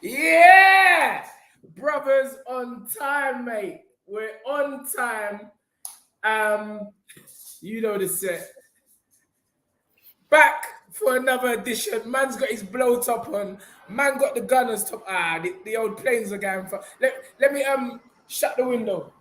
Yeah, brothers on time, mate. We're on time. You know the set. Back for another edition. Man's got his blow top on. Man got the gunners top. The old planes are going for. Let me shut the window.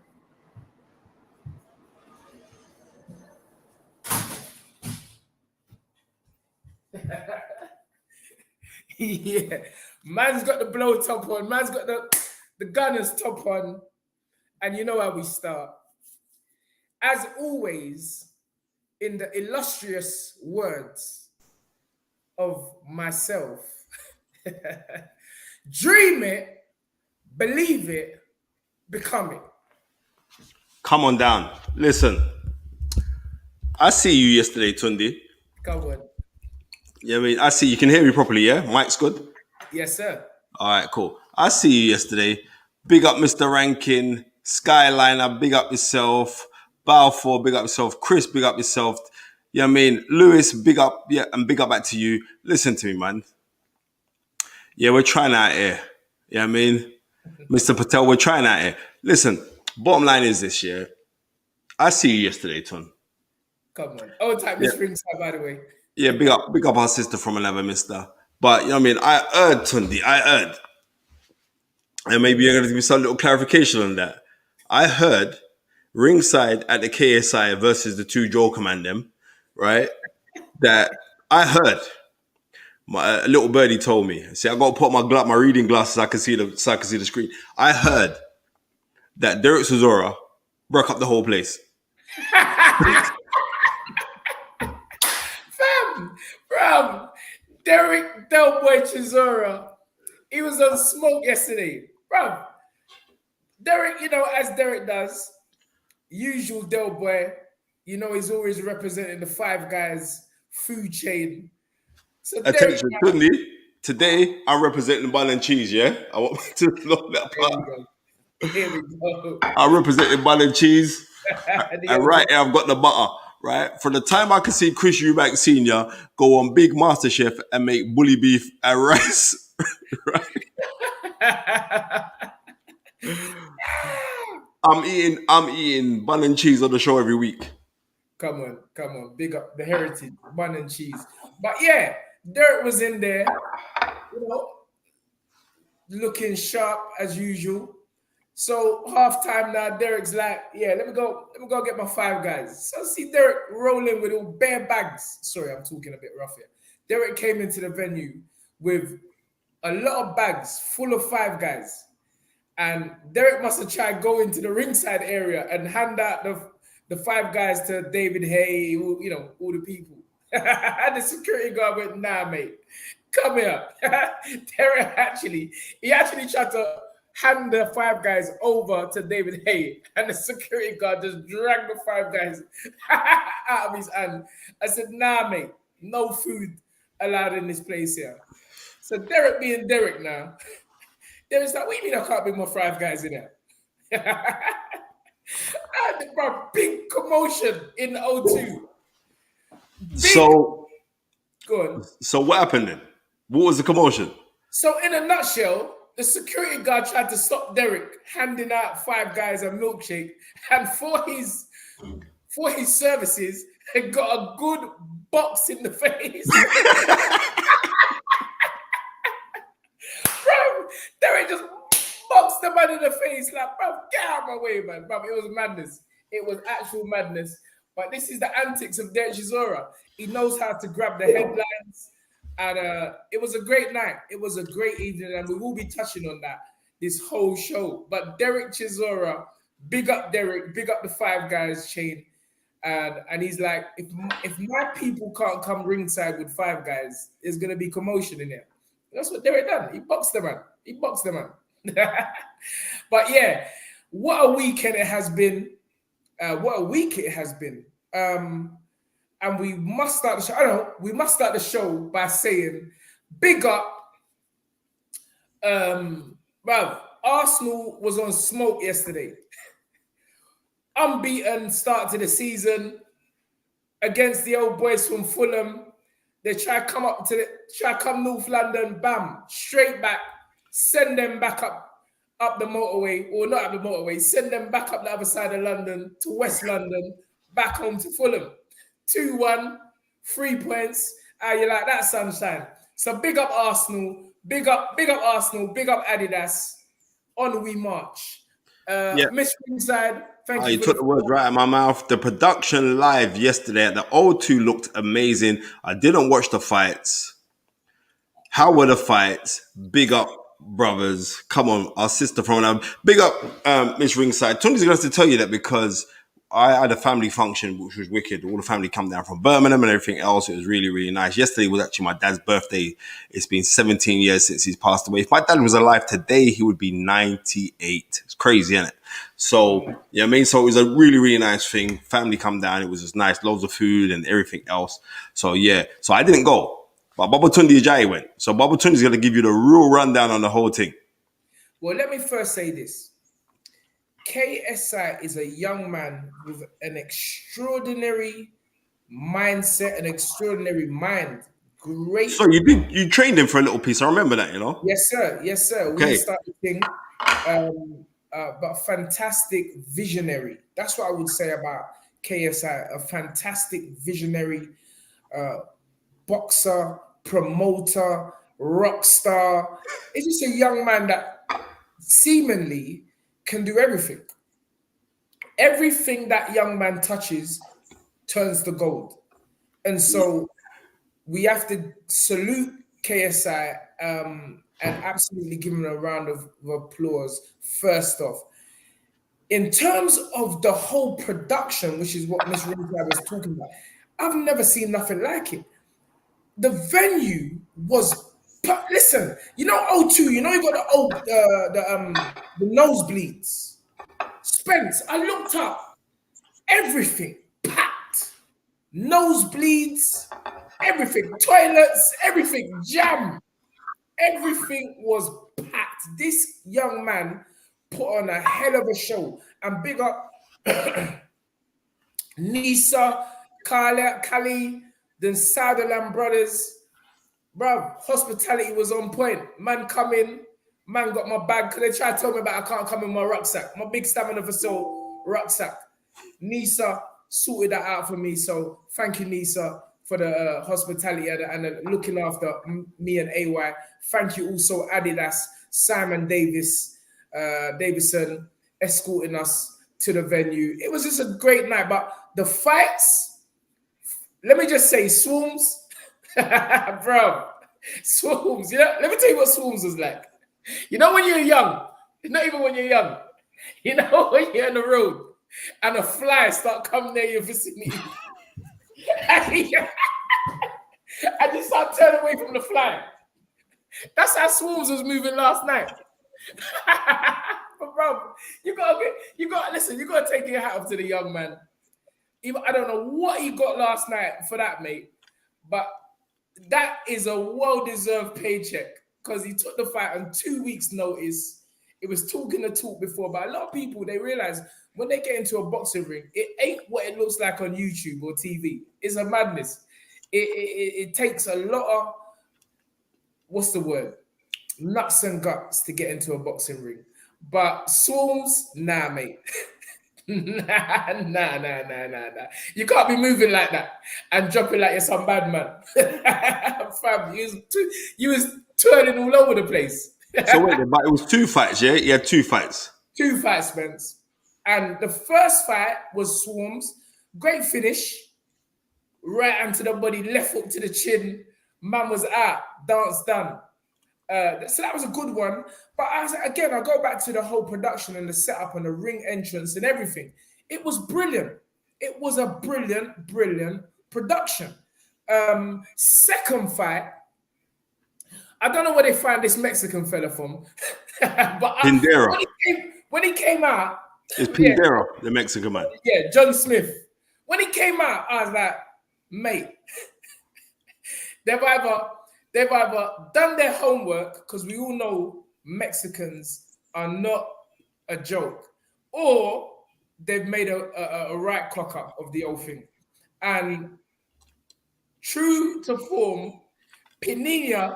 Yeah, man's got the blow top on. Man's got the gunners top on, and you know how we start. As always, in the illustrious words of myself, dream it, believe it, become it. Come on down. Listen, I see you yesterday, Tunde. Come on. Yeah, I mean, I see you can hear me properly, yeah? Mike's good? Yes, sir. All right, cool. I see you yesterday. Big up Mr. Rankin, Skyliner, big up yourself. Balfour, big up yourself. Chris, big up yourself. Yeah, I mean, Lewis, big up, yeah, and big up back to you. Listen to me, man. Yeah, we're trying out here. Yeah, I mean, Mr. Patel, we're trying out here. Listen, bottom line is this, yeah. I see you yesterday, Ton. Come on. Old type Miss Ringside, by the way. Yeah, big up our sister from another mister. But, you know what I mean? I heard, Tundi, and maybe you're going to give me some little clarification on that. I heard ringside at the KSI versus the two Joker man them, right? That I heard. A little birdie told me. See, I got to put my reading glasses so I can see the screen. I heard that Derek Chisora broke up the whole place. Bro, Derek Delboy Chisora, he was on smoke yesterday. Bro, Derek, you know, as Derek does, usual Delboy, you know, he's always representing the Five Guys food chain. So attention, Tunde, today I'm representing bun and cheese, yeah? I want to know that part. Here we go. I'm representing bun and cheese. And right here I've got the butter. Right, from the time I can see Chris Eubank Sr. go on Big Master Chef and make bully beef and rice, right? I'm eating bun and cheese on the show every week. Come on, big up the heritage, bun and cheese. But yeah, Derek was in there, you know, looking sharp as usual. So halftime now, Derek's like, yeah, let me go get my Five Guys. So I see Derek rolling with all bare bags. Sorry, I'm talking a bit rough here. Derek came into the venue with a lot of bags full of Five Guys. And Derek must have tried going to the ringside area and hand out the Five Guys to David Hay, you know, all the people. And the security guard went, nah, mate, come here. Derek actually tried to hand the Five Guys over to David Hay, and the security guard just dragged the Five Guys out of his hand. I said, nah, mate, no food allowed in this place here. So Derek being Derek now, Derek's like, what do you mean I can't bring my Five Guys in there? And bro, big commotion in the O2. So, go on. So what happened then? What was the commotion? So in a nutshell, the security guard tried to stop Derek handing out Five Guys a milkshake, and for his services, he got a good box in the face. Bro, Derek just boxed the man in the face like, bro, get out of my way, man. Bro, it was madness. It was actual madness. But this is the antics of Derek Chisora. He knows how to grab the headlines. And it was a great night. It was a great evening, and we will be touching on that this whole show. But Derek Chisora, big up Derek, big up the Five Guys chain, and he's like, if my people can't come ringside with Five Guys, there's gonna be commotion in there. That's what Derek done. He boxed the man. But yeah, what a weekend it has been. What a week it has been. And we must start the show. We must start the show by saying, big up. Arsenal was on smoke yesterday. Unbeaten start to the season against the old boys from Fulham. They try to come North London, bam, straight back, send them back up the motorway, or not up the motorway, send them back up the other side of London to West London, back home to Fulham. 2-1, 3 points. How you like that, sunshine? So big up Arsenal, big up Arsenal, big up Adidas. On we march. Miss Ringside, thank you You for took the words right out of my mouth. The production live yesterday at the O2 looked amazing. I didn't watch the fights. How were the fights? Big up, brothers. Come on, our sister from big up, Miss Ringside. Tony's going to have to tell you that because I had a family function which was wicked. All the family come down from Birmingham and everything else. It was really, really nice. Yesterday was actually my dad's birthday. It's been 17 years since he's passed away. If my dad was alive today, he would be 98. It's crazy, isn't it? So, you know what I mean? So it was a really, really nice thing. Family come down. It was just nice. Loads of food and everything else. So, yeah. So I didn't go. But Baba Tunde Ajayi went. So Baba Tunde is going to give you the real rundown on the whole thing. Well, let me first say this. KSI is a young man with an extraordinary mindset, an extraordinary mind. Great. So you trained him for a little piece. I remember that, you know? Yes, sir. Yes, sir. Okay. We started thing. But fantastic visionary. That's what I would say about KSI. A fantastic visionary boxer, promoter, rock star. It's just a young man that seemingly can do everything. Everything that young man touches turns to gold. And so we have to salute KSI and absolutely give him a round of applause first off. In terms of the whole production, which is what Miss Ringside was talking about, I've never seen nothing like it. The venue was, listen, you know O2, you know you got the nosebleeds. Spence, I looked up, everything packed. Nosebleeds, everything, toilets, everything, jam. Everything was packed. This young man put on a hell of a show. And big up Nisa, Kali, the Sutherland brothers. Bruv, hospitality was on point. Man come in, man got my bag. Because they try to tell me about I can't come in my rucksack. My big stamina for soul rucksack. Nisa sorted that out for me. So thank you, Nisa, for the hospitality and looking after me and AY. Thank you also, Adidas, Simon Davison, escorting us to the venue. It was just a great night. But the fights, let me just say, Swarms, bro, Swarms, you know, let me tell you what Swarms was like. You know when you're young, not even when you're young, you know when you're on the road and a fly start coming near your vicinity. And you start turning away from the fly. That's how Swarms was moving last night. But bro, you gotta listen, you gotta take your hat off to the young man. I don't know what he got last night for that, mate. But that is a well-deserved paycheck because he took the fight on 2 weeks' notice. It was talking the talk before, but a lot of people, they realize when they get into a boxing ring, it ain't what it looks like on YouTube or TV. It's a madness. It takes a lot of, what's the word? Nuts and guts to get into a boxing ring. But Swarms, nah, mate. Nah. You can't be moving like that and dropping like you're some bad man. Fam, you was turning all over the place. So wait, but it was 2 fights, yeah? He had 2 fights. 2 fights, Spence. And the first fight was Swarms. Great finish. Right onto the body, left hook to the chin. Man was out. Dance done. So that was a good one. But I go back to the whole production and the setup and the ring entrance and everything. It was brilliant. It was a brilliant production. Second fight, I don't know where they find this Mexican fella from. But Pindera. When he came out, it's Pindera, the Mexican man. Yeah, John Smith. When he came out, I was like, mate, they've either done their homework, because we all know Mexicans are not a joke, or they've made a right cock up of the whole thing. And true to form, Pinina,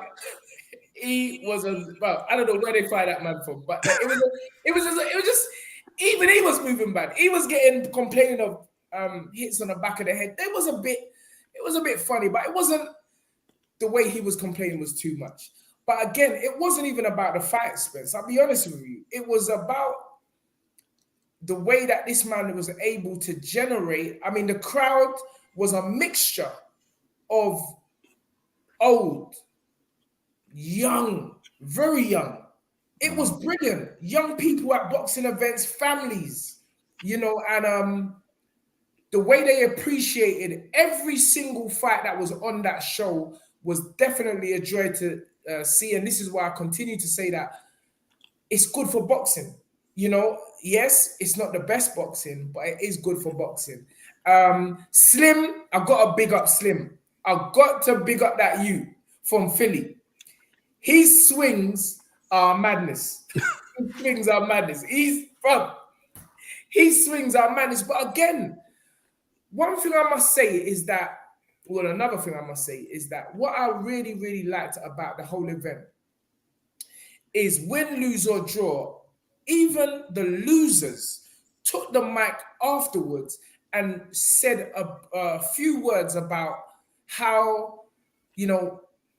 he was a well. I don't know where they find that man from, but it was just even he was moving bad. He was getting complaining of hits on the back of the head. It was a bit funny, but it wasn't the way he was complaining was too much. But again, it wasn't even about the fight, Spence. I'll be honest with you. It was about the way that this man was able to generate. I mean, the crowd was a mixture of old, young, very young. It was brilliant. Young people at boxing events, families, and the way they appreciated every single fight that was on that show was definitely a joy to see. And this is why I continue to say that it's good for boxing. Yes, it's not the best boxing, but it is good for boxing. Slim, I've got to big up Slim. I've got to big up that you from Philly. His swings are madness. His swings are madness. His swings are madness. But again, one thing I must say is that, another thing I must say is that what I really, really liked about the whole event is win, lose, or draw, even the losers took the mic afterwards and said a few words about how,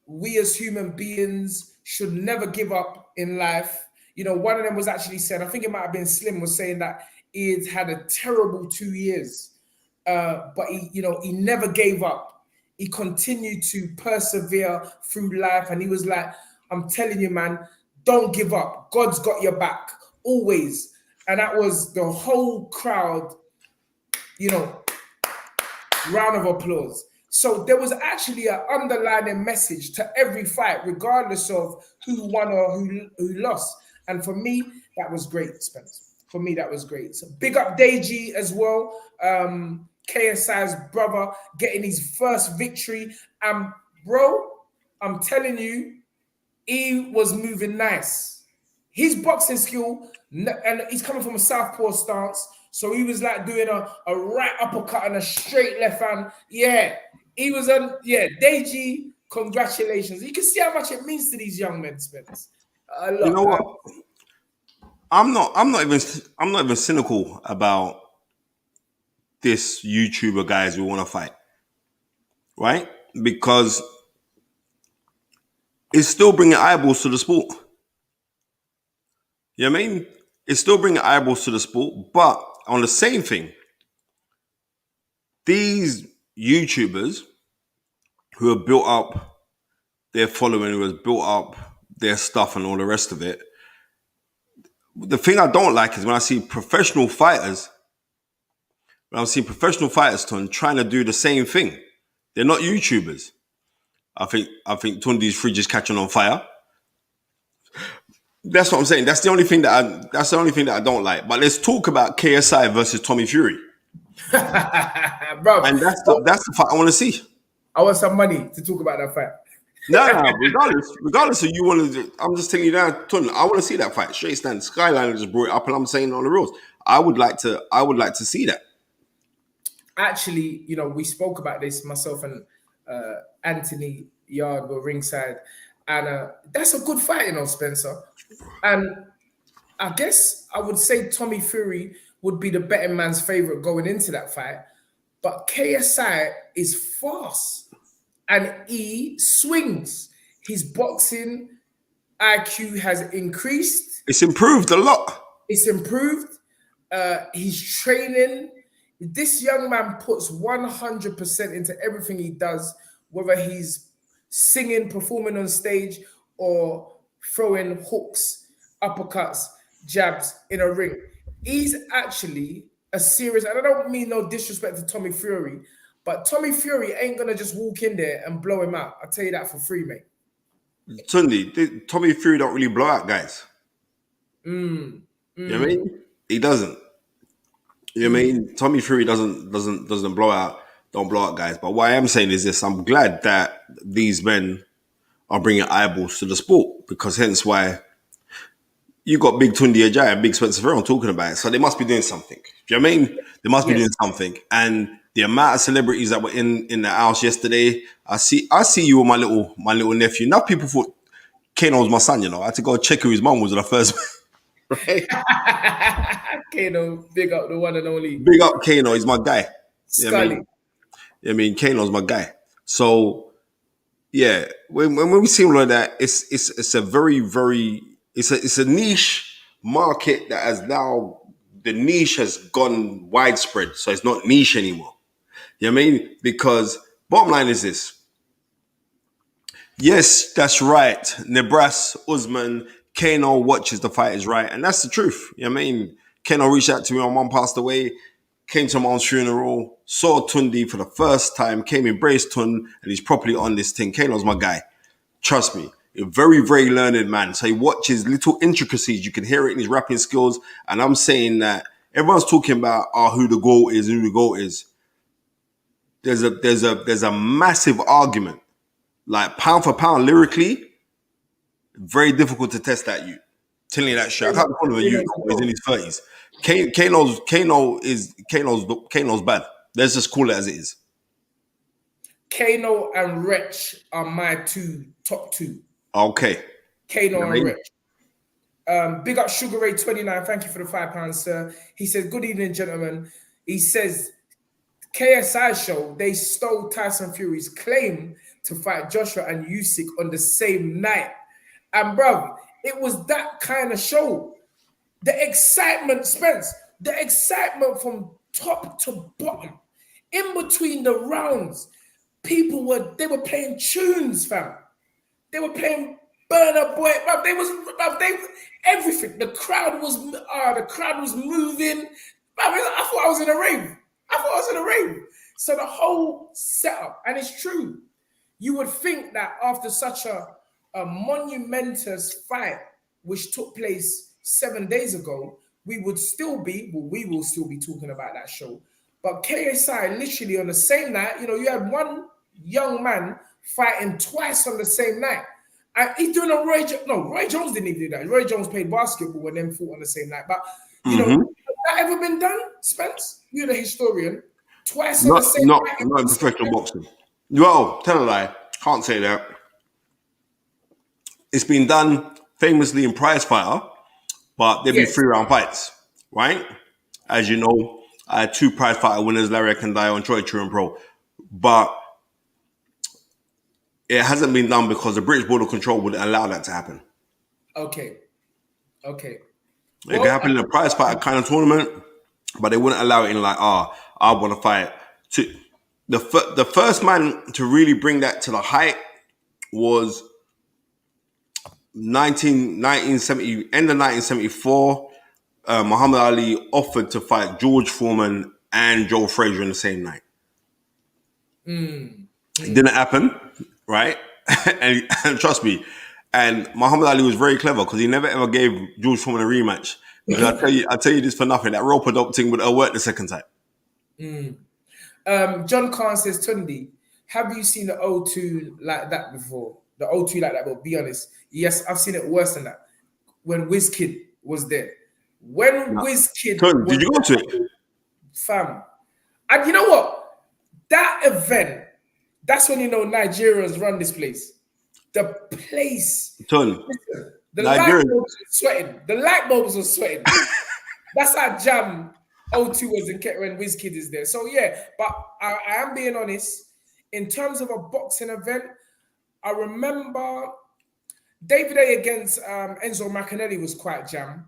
we as human beings should never give up in life. One of them was actually said, I think it might have been Slim, was saying that he had a terrible 2 years, but he never gave up. He continued to persevere through life. And he was like, I'm telling you, man, don't give up. God's got your back, always. And that was the whole crowd, round of applause. So there was actually an underlying message to every fight, regardless of who won or who lost. And for me, that was great, Spence. For me, that was great. So big up Deji as well. KSI's brother getting his first victory. And bro, I'm telling you, he was moving nice. His boxing skill, and he's coming from a southpaw stance, so he was like doing a right uppercut and a straight left hand. Yeah, he was on. Yeah, Deji, congratulations. You can see how much it means to these young men, Spence. A lot. You know what? I'm not even cynical about this YouTuber guys who want to fight, right? Because it's still bringing eyeballs to the sport. You know what I mean? It's still bringing eyeballs to the sport, but on the same thing, these YouTubers who have built up their following, who has built up their stuff and all the rest of it, the thing I don't like is when I see professional fighters, trying to do the same thing. They're not YouTubers. I think Tunde's fridge is catching on fire. That's what I'm saying. That's the only thing that I don't like. But let's talk about KSI versus Tommy Fury. Bro, and that's the fight I want to see. I want some money to talk about that fight. No, regardless of you want to, I'm just telling you that, Tunde, I want to see that fight. Straight stand. Skyline just brought it up, and I'm saying on the rules. I would like to see that. Actually, we spoke about this, myself and Anthony Yard were ringside, and that's a good fight, Spencer. And I guess I would say Tommy Fury would be the betting man's favorite going into that fight, but KSI is fast and he swings. His boxing IQ has increased. It's improved a lot. It's improved. He's training. This young man puts 100% into everything he does, whether he's singing, performing on stage, or throwing hooks, uppercuts, jabs in a ring. He's actually a serious, and I don't mean no disrespect to Tommy Fury, but Tommy Fury ain't going to just walk in there and blow him out. I'll tell you that for free, mate. Tunde, Tommy Fury don't really blow out guys. You know what I mean? He doesn't. You know what I mean? Tommy Fury doesn't blow out guys. But what I am saying is this: I'm glad that these men are bringing eyeballs to the sport, because hence why you got big Tunde Ajayi and big Spencer Fearon talking about it. So they must be doing something. Do you know what I mean? They must be doing something. And The amount of celebrities that were in the house yesterday. I see you with my little nephew. Now people thought Kano was my son. I had to go check who his mom was at the first. Right. Kano, big up the one and only Big up Kano. He's my guy. Scully. Kano's my guy. So yeah, when we see all of that, it's a very very it's a niche market that has now the niche has gone widespread, so it's not niche anymore. You know what I mean? Because bottom line is this. Yes, that's right. Nebraska, Usman, Kano watches the fight is right. And that's the truth. You know what I mean? Kano reached out to me when mom passed away, came to mom's funeral, saw Tunde for the first time, came embraced Tun, and he's properly on this thing. Kano's my guy. Trust me. A very, very learned man. So he watches little intricacies. You can hear it in his rapping skills. And I'm saying that everyone's talking about who the GOAT is, who the GOAT is. There's a massive argument. Like pound for pound, lyrically, very difficult to test that you. Telling you that shit. I can't call him a youth. He's in his 30s. Kano's bad. Let's just call it as it is. Kano and Wretch are my top two. Okay. Kano and Wretch. Big up Sugar Ray 29. Thank you for the £5, sir. He says, good evening, gentlemen. He says, KSI show, they stole Tyson Fury's claim to fight Joshua and USYK on the same night. And bruv, it was that kind of show. The excitement, Spence, the excitement from top to bottom, in between the rounds, they were playing tunes, fam. They were playing Burna Boy, bruv. Everything. The crowd was moving. Bruv, I thought I was in a rave. So the whole setup, and it's true. You would think that after such a monumentous fight, which took place 7 days ago, we will still be talking about that show. But KSI, literally on the same night, you had one young man fighting twice on the same night. And he's doing a Roy Jones didn't even do that. Roy Jones played basketball and then fought on the same night. But, has that ever been done, Spence? You're the historian. Twice on the same night. Not in professional boxing. Well, tell a lie. Can't say that. It's been done famously in Prize Fighter, but they've been 3-round fights, right? As you know, I had 2 Prize Fighter winners, Larry Kandai and Troy Truman Pro. But it hasn't been done because the British Board of Control wouldn't allow that to happen. Okay. It can happen in a Prize Fighter kind of tournament, but they wouldn't allow it in like, I want to fight. The first man to really bring that to the height was 1970, end of 1974. Muhammad Ali offered to fight George Foreman and Joe Frazier in the same night. It didn't happen, right? and trust me, and Muhammad Ali was very clever because he never ever gave George Foreman a rematch. Because I tell you this for nothing, that rope adopting would have worked the second time. John Khan says, Tunde, have you seen the O2 like that before? The O2 like that, but be honest. Yes, I've seen it worse than that. When WizKid was there. WizKid did you go to it? Fam. And you know what? That event, that's when Nigerians run this place. The place. The light bulbs were sweating. That's how jam O2 was when WizKid is there. So yeah, but I am being honest. In terms of a boxing event, I remember David A against Enzo Maccarinelli was quite jam.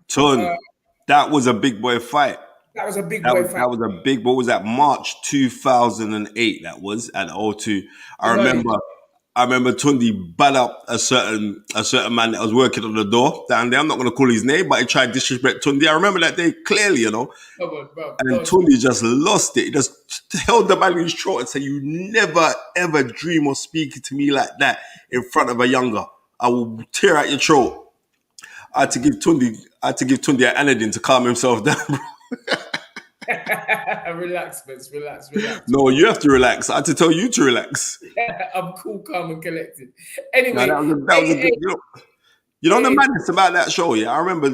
That was a big boy fight. That was a big boy fight. That was a big boy. Was that March 2008? That was at O2. I remember Tunde bad up a certain man that was working on the door down there. I'm not going to call his name, but he tried to disrespect Tunde. I remember that day clearly, Tunde just lost it. He just held the man in his throat and said, "You never ever dream of speaking to me like that in front of a younger. I will tear out your throat." I had to give Tunde an anodine to calm himself down, bro. Relax, Vince. Relax. No, you have to relax. I had to tell you to relax. I'm cool, calm, and collected. Anyway, that was a good. The madness about that show. Yeah, I remember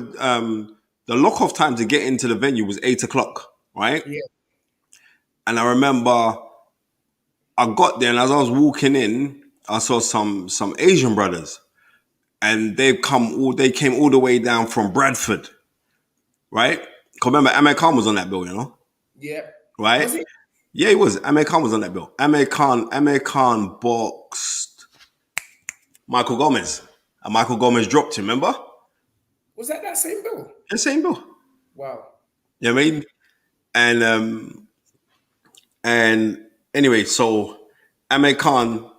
the lock-off time to get into the venue was 8:00, right? Yeah. And I remember I got there, and as I was walking in, I saw some Asian brothers, and they came all the way down from Bradford, right? 'Cause remember, Ahmed Khan was on that bill, Yeah. right? Was it? Yeah, he was. Ahmed Khan was on that bill. Ahmed Khan boxed Michael Gomez, and Michael Gomez dropped him. Remember? Was that same bill? The same bill. Wow. You know what I mean? And anyway, so Ahmed Khan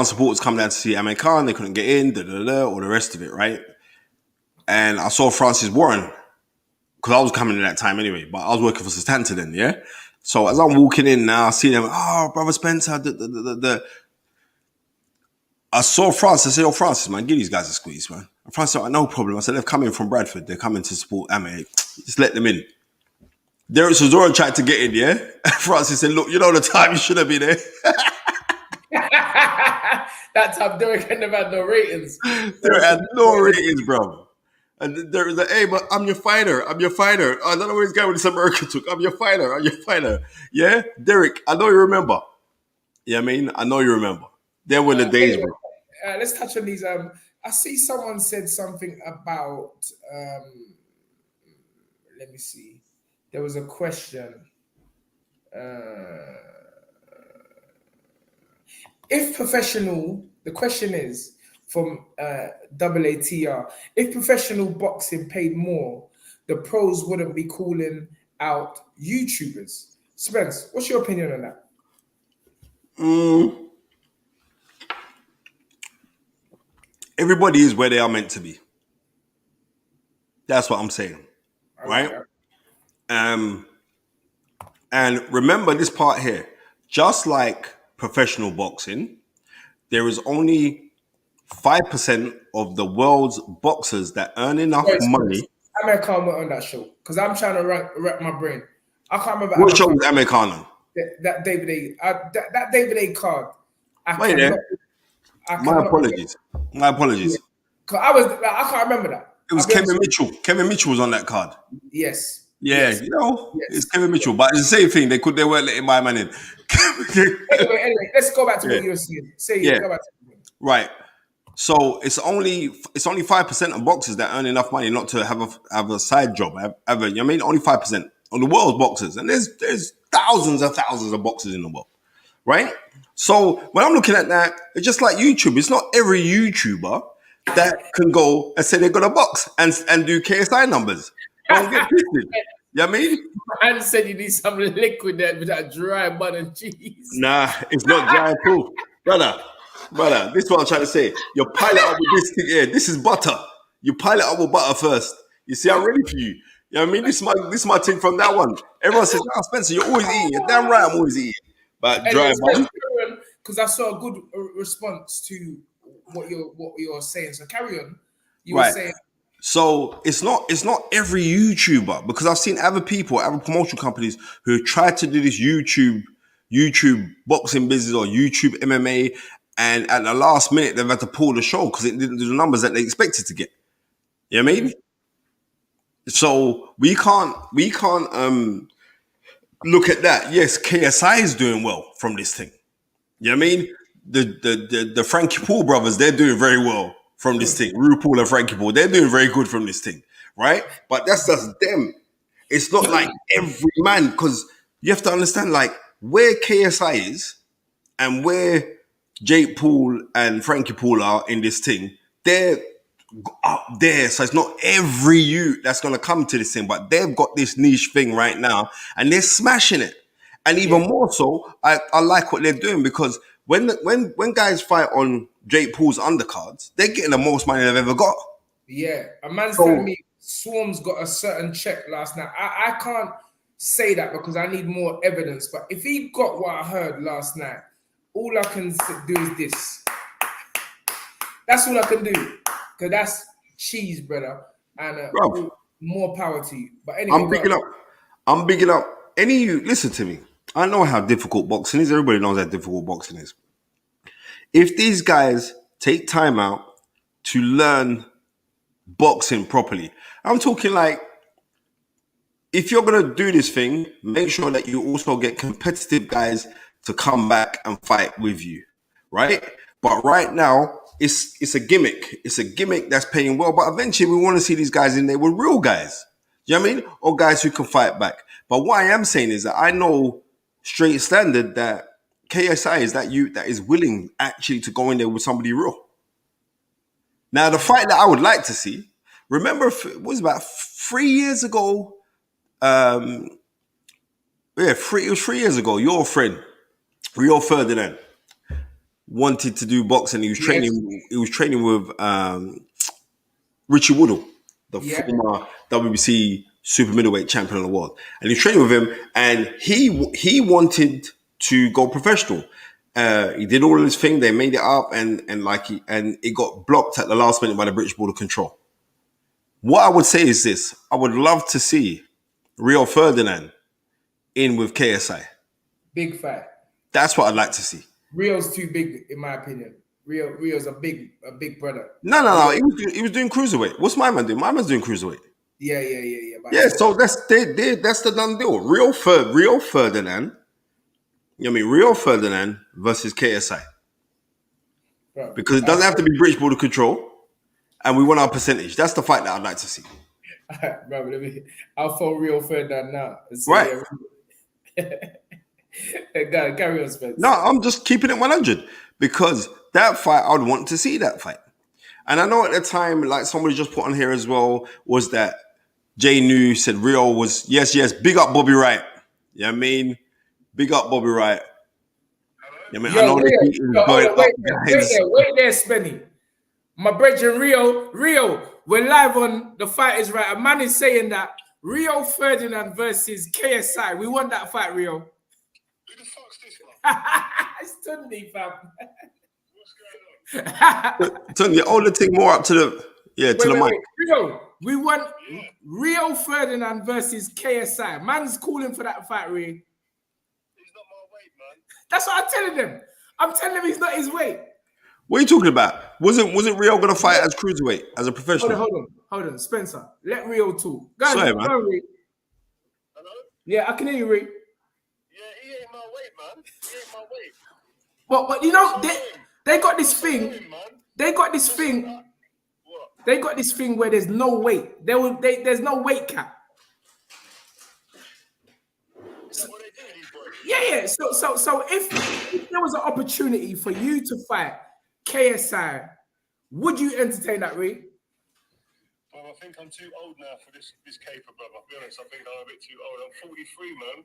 supporters come down to see Ahmed Khan. They couldn't get in, all the rest of it, right? And I saw Francis Warren because I was coming in that time anyway, but I was working for Sustanta then, yeah? So as I'm walking in now, I see them, oh, Brother Spencer, I saw Francis. I said, "Oh, Francis, man, give these guys a squeeze, man." And Francis said, "No problem." I said, "They've come in from Bradford. They're coming to support Ahmed. Just let them in." Derek Chisora tried to get in, yeah? Francis said, "Look, you know the time you should have been there." That time Derek had never had no ratings. Derek had no ratings, bro. And there was like, "Hey, but I'm your fighter. I'm your fighter." I don't know where this guy with this American took. I'm your fighter. I'm your fighter. Yeah? Derek, I know you remember. Yeah, I mean, I know you remember. There were the days, Anyway, bro. let's touch on these. I see someone said something about. Let me see. There was a question. If professional, the question is from AATR. If professional boxing paid more, the pros wouldn't be calling out YouTubers. Spence, what's your opinion on that? Everybody is where they are meant to be. That's what I'm saying, right? Okay. And remember this part here. Just like professional boxing, there is only 5% of the world's boxers that earn enough Sorry, Spence. money. Amir Khan went on that show because I'm trying to wrap my brain. I can't remember What Amir show Khan. was Ahmed Khan on? That David A. That David A. card. I Wait there. cannot. I My cannot. apologies. My apologies. Cause I can't remember that. It was I'll be honest Kevin with you. Mitchell. Kevin Mitchell was on that card. Yes. Yeah, Yes. it's Yes. Kevin Mitchell, but it's the same thing. They weren't letting my man in. Anyway, let's go back to Yeah, what you were saying. yeah, Go back to right. So it's only 5% of boxers that earn enough money not to have a side job. You know what I mean, only 5% of the world's boxers, and there's thousands of boxers in the world, right? So when I'm looking at that, it's just like YouTube. It's not every YouTuber that can go and say they're gonna box and do KSI numbers. Don't get twisted. You know what I mean? And said you need some liquid there with that dry bun and cheese. Nah, it's not dry at all. Brother, this is what I'm trying to say. You pile it up with this thing here. This is butter. You pile it up with butter first. You see, I'm ready for you. You know what I mean? This is my thing from that one. Everyone says, "Oh, Spencer, you're always eating." You're damn right, I'm always eating. But dry bun. Because I saw a good response to what you're saying. So carry on. You were Right. saying So it's not every YouTuber, because I've seen other people, other promotion companies who tried to do this YouTube boxing business or YouTube MMA, and at the last minute they've had to pull the show because it didn't do the numbers that they expected to get. You know what I mean? So we can't look at that. Yes, KSI is doing well from this thing. You know what I mean? The Frankie Paul brothers, they're doing very well from this thing. Rue Paul and Frankie Paul, they're doing very good from this thing, right? But that's just them. It's not like every man, because you have to understand, like, where KSI is and where Jake Paul and Frankie Paul are in this thing, they're up there. So it's not every youth that's going to come to this thing, but they've got this niche thing right now and they're smashing it. And even more so, I like what they're doing, because when guys fight on Jake Paul's undercards, they're getting the most money they've ever got. yeah, a man's telling me Swarm's got a certain check last night. I can't say that because I need more evidence. But if he got what I heard last night, all I can do is this. That's all I can do, because that's cheese, brother, and more power to you. But anyway, I'm bigging up any you. Listen to me. I know how difficult boxing is. Everybody knows how difficult boxing is. If these guys take time out to learn boxing properly, I'm talking like if you're gonna do this thing, make sure that you also get competitive guys to come back and fight with you, right? But right now, it's a gimmick. It's a gimmick that's paying well. But eventually, we want to see these guys in there with real guys. You know what I mean? Or guys who can fight back. But what I am saying is that I know straight standard that KSI is that is willing actually to go in there with somebody real. Now, the fight that I would like to see, remember, it was about 3 years ago. It was 3 years ago. Your friend, RIO Ferdinand, wanted to do boxing. He was training. He was training with Richie Woodall, the former WBC super middleweight champion of the world, and he was training with him. And he wanted to go professional. He did all of this thing. They made it up, and it got blocked at the last minute by the British Board of Control. What I would say is this: I would love to see RIO Ferdinand in with KSI. Big fight. That's what I'd like to see. RIO's too big, in my opinion. RIO's a big brother. No. He was doing cruiserweight. What's my man doing? My man's doing cruiserweight. Yeah. Yeah, so that's the done deal. RIO Ferdinand. You know what I mean? RIO Ferdinand versus KSI. Bro, because it doesn't have to be British Board of Control, and we want our percentage. That's the fight that I'd like to see. Bro, I'll phone RIO Ferdinand now. Right. Carry on, Spence. No, I'm just keeping it 100 because that fight, I would want to see that fight. And I know at the time, like somebody just put on here as well, was that Jay New said RIO was, yes, big up Bobby Wright. You know what I mean? Big up Bobby Wright. You know what I mean? Wait there, Spenny. My brethren, RIO, we're live on The Fight Is Right. A man is saying that RIO Ferdinand versus KSI. We want that fight, RIO. Who the fuck's this one? It's Tunde, fam. What's going on? Tunde, hold the thing more up to the mic. RIO, we want RIO Ferdinand versus KSI. Man's calling for that fight, RIO. He's not my weight, man. That's what I'm telling him. I'm telling him he's not his weight. What are you talking about? Wasn't RIO going to fight as cruiserweight, as a professional? Hold on, Spencer. Let RIO talk. Go Sorry, on, man. Hello? Yeah, I can hear you, Ray. Yeah, he ain't my weight, man. He ain't my weight. But you know, they got this thing. They got this thing. They got this thing where there's no weight. There's no weight cap. Yeah. So if there was an opportunity for you to fight KSI, would you entertain that, Ray? Well, I think I'm too old now for this caper, brother. I'll be honest, I think I'm a bit too old. I'm 43, man.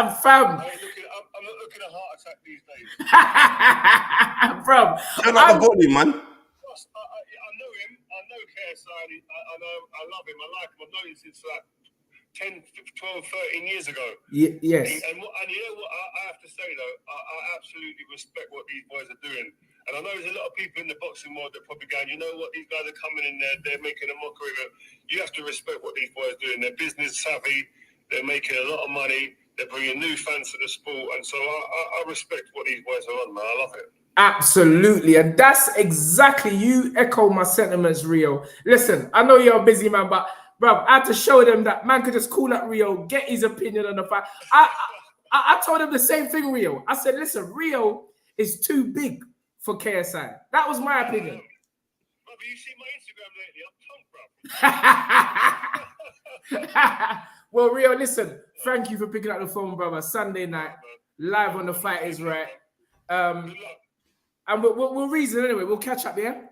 I'm fam. I'm not looking at heart attack these days. Bro, Turn up the body, man. I know him. I know KSI. I love him. I like him. I've known him since like 10, 12, 13 years ago. Yes. And you know what I have to say, though? I absolutely respect what these boys are doing. And I know there's a lot of people in the boxing world that are probably going, you know what, these guys are coming in there, they're making a mockery of it. You have to respect what these boys are doing. They're business savvy, they're making a lot of money, they're bringing new fans to the sport. And so I respect what these boys are on, man. I love it. Absolutely. And that's exactly, you echo my sentiments, RIO. Listen, I know you're a busy man, but bro, I had to show them that man could just call up RIO, get his opinion on the fight. I told him the same thing, RIO. I said, listen, RIO is too big for KSI. That was my opinion. Bro, you see my Instagram lately? I'm pumped, bro. Well, RIO, listen, thank you for picking up the phone, brother. Sunday night, live on The Fight Is Right. And we'll reason anyway. We'll catch up, yeah? When's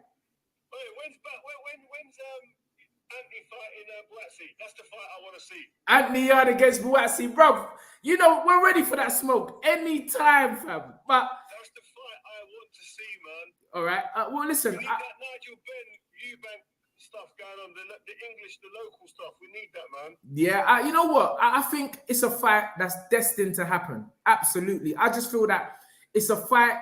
Anthony fighting Buatsi? That's the fight I want to see. Anthony Yard against Buatsi, bro. You know, we're ready for that smoke anytime, fam. But that's the fight I want to see, man. All right. Well, listen. We need that Nigel Eubank stuff going on, the English, the local stuff. We need that, man. Yeah. You know what? I think it's a fight that's destined to happen. Absolutely. I just feel that it's a fight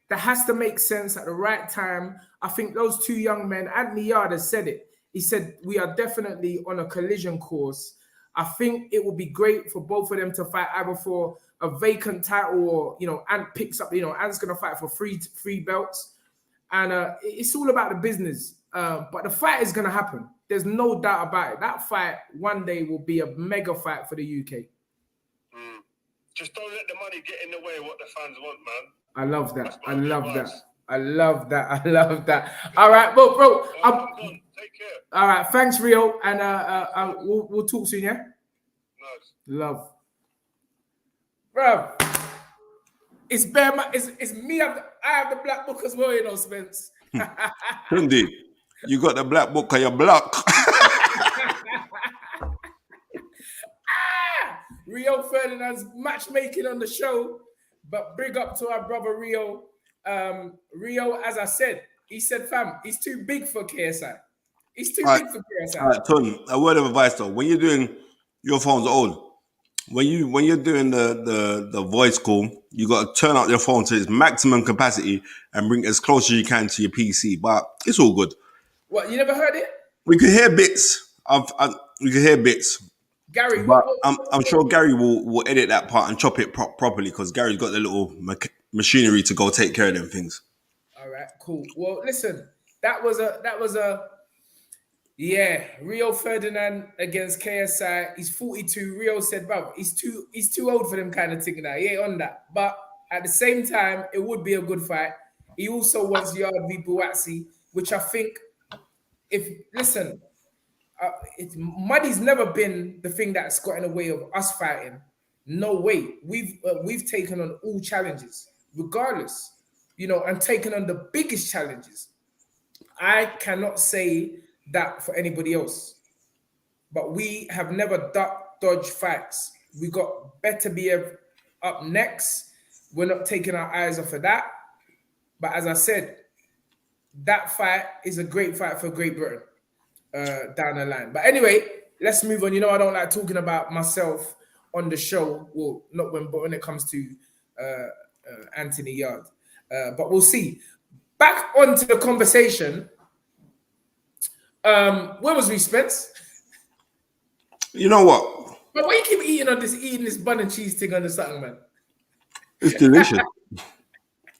that has to make sense at the right time. I think those two young men, Anthony Yard has said it. He said, we are definitely on a collision course. I think it would be great for both of them to fight either for a vacant title or, you know, Ant picks up, you know, Ant's going to fight for three belts. And it's all about the business. But the fight is going to happen. There's no doubt about it. That fight one day will be a mega fight for the UK. Just don't let the money get in the way of what the fans want, man. I love that. That's my I love advice. that. I love that. I love that. All right, bro. Take care. All right, thanks, Rio, and we'll talk soon. Yeah. Nice. Love, bro. It's me. I have the black book as well, you know, Spence. Tunde, you got the black book on your block. Rio Ferdinand's matchmaking on the show, but big up to our brother Rio. Rio, as I said, he said, fam, he's too big for KSI. He's too big for KSI. All right, Ton, a word of advice though. When you're doing your phone's old, when you're doing the voice call, you got to turn up your phone to its maximum capacity and bring it as close as you can to your PC. But it's all good. What, you never heard it? We could hear bits. We could hear bits. Gary, but I'm sure Gary will edit that part and chop it properly because Gary's got the little machinery to go take care of them things. All right, cool. Well, listen, that was a Rio Ferdinand against KSI. He's 42. Rio said, "Bruv, he's too old for them kind of thing now. He ain't on that." But at the same time, it would be a good fight. He also wants Yard v Buatsi, which I think, money's never been the thing that's got in the way of us fighting. No way. We've taken on all challenges, regardless, and taken on the biggest challenges. I cannot say that for anybody else, but we have never dodged fights. We got better BF up next. We're not taking our eyes off of that. But as I said, that fight is a great fight for Great Britain down the line. But anyway, let's move on. I don't like talking about myself on the show. Well, not when it comes to Anthony Yard. But we'll see. Back onto the conversation. Where was we, Spence? You know what? But why you keep eating this bun and cheese thing on the something, man? It's delicious.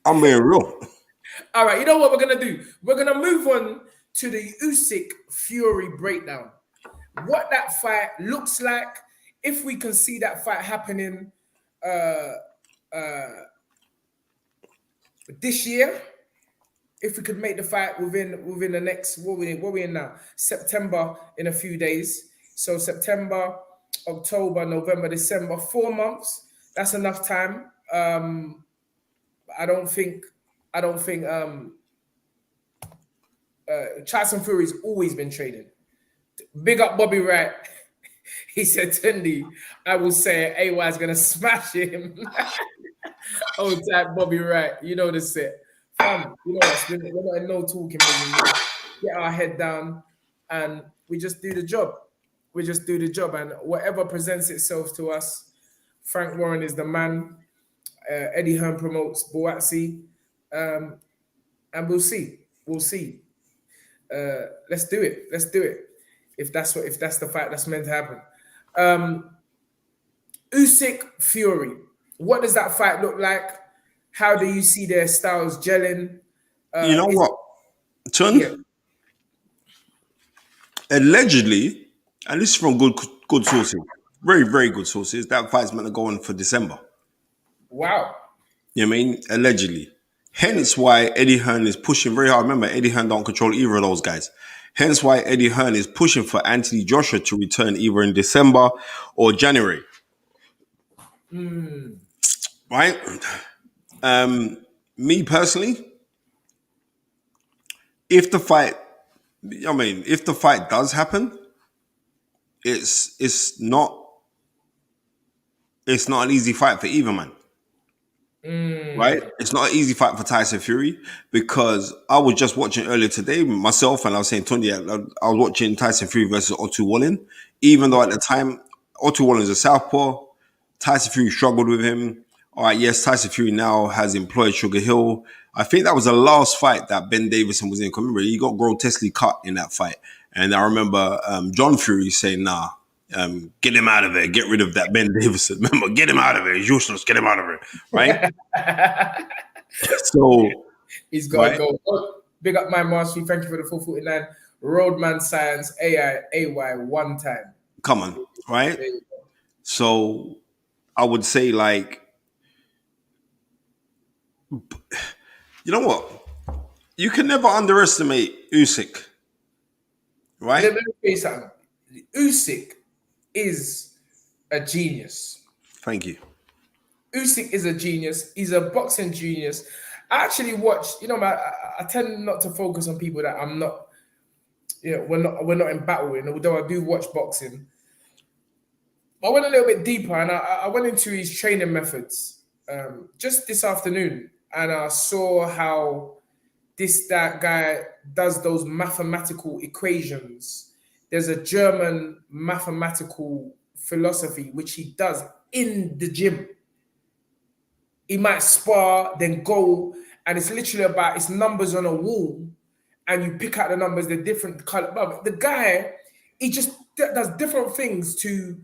I'm being real. All right, you know what we're gonna do? We're gonna move on to the USYK Fury breakdown. What that fight looks like, if we can see that fight happening this year. If we could make the fight within the next, what we in now? September, in a few days. So September, October, November, December, 4 months. That's enough time. I don't think Tyson Fury's always been training. Big up Bobby Wright. He said, Tunde, I will say AY's gonna smash him. Old type Bobby Wright. You know the set. We're not in no talking business. Get our head down and we just do the job. And whatever presents itself to us, Frank Warren is the man. Eddie Hearn promotes Buatsi. And we'll see. Let's do it. If that's the fight that's meant to happen. USYK Fury. What does that fight look like? How do you see their styles gelling? You know what, Tun? Yeah. Allegedly, and this is from good sources, very, very good sources, that fight's meant to go on for December. Wow. You know what I mean? Allegedly. Hence why Eddie Hearn is pushing very hard. Remember, Eddie Hearn don't control either of those guys. Hence why Eddie Hearn is pushing for Anthony Joshua to return either in December or January. Right? Me personally, if the fight does happen, it's not an easy fight for either man. Right? It's not an easy fight for Tyson Fury because I was just watching earlier today myself and I was saying, Tunde, I was watching Tyson Fury versus Otto Wallin. Even though at the time, Otto Wallin is a southpaw, Tyson Fury struggled with him. All right, yes, Tyson Fury now has employed Sugar Hill. I think that was the last fight that Ben Davison was in. Remember, he got grotesquely cut in that fight. And I remember John Fury saying, nah, get him out of there. Get rid of that Ben Davison. Remember, get him out of there. Useless. Get him out of there. Right? So he's got to go. Oh, big up my mastery. Thank you for the 449. Roadman Science AY one time. Come on, right? There you go. So I would say, like, you know what? You can never underestimate Usyk, right? Let me tell you something. Usyk is a genius. Thank you. Usyk is a genius. He's a boxing genius. I actually watch. I tend not to focus on people that I'm not. We're not in battle with. Although I do watch boxing, I went a little bit deeper and I went into his training methods just this afternoon, and I saw how that guy does those mathematical equations. There's a German mathematical philosophy which he does in the gym. He might spar, then go, and it's literally about it's numbers on a wall, and you pick out the numbers, they're different color. But the guy, he just does different things to,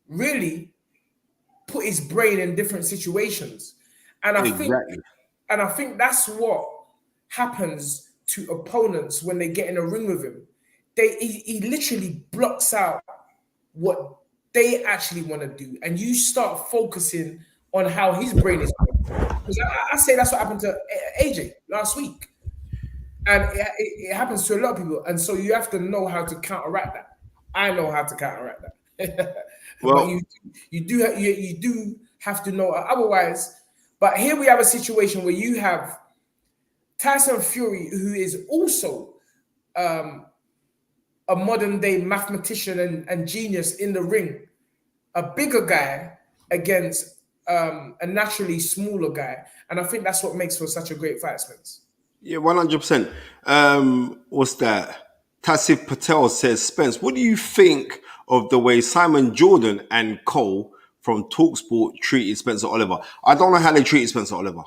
really put his brain in different situations. And I think Exactly. and I think that's what happens to opponents when they get in a ring with him. He literally blocks out what they actually want to do, and you start focusing on how his brain is working. Because I say that's what happened to AJ last week, and it happens to a lot of people. And so you have to know how to counteract that. I know how to counteract that, but Well, you do have to know otherwise. But here we have a situation where you have Tyson Fury, who is also a modern day mathematician and genius in the ring, a bigger guy against a naturally smaller guy. And I think that's what makes for such a great fight, Spence. yeah, 100%. What's that? Tassif Patel says, Spence, what do you think of the way Simon Jordan and Cole from Talksport treated Spencer Oliver? I don't know how they treated Spencer Oliver.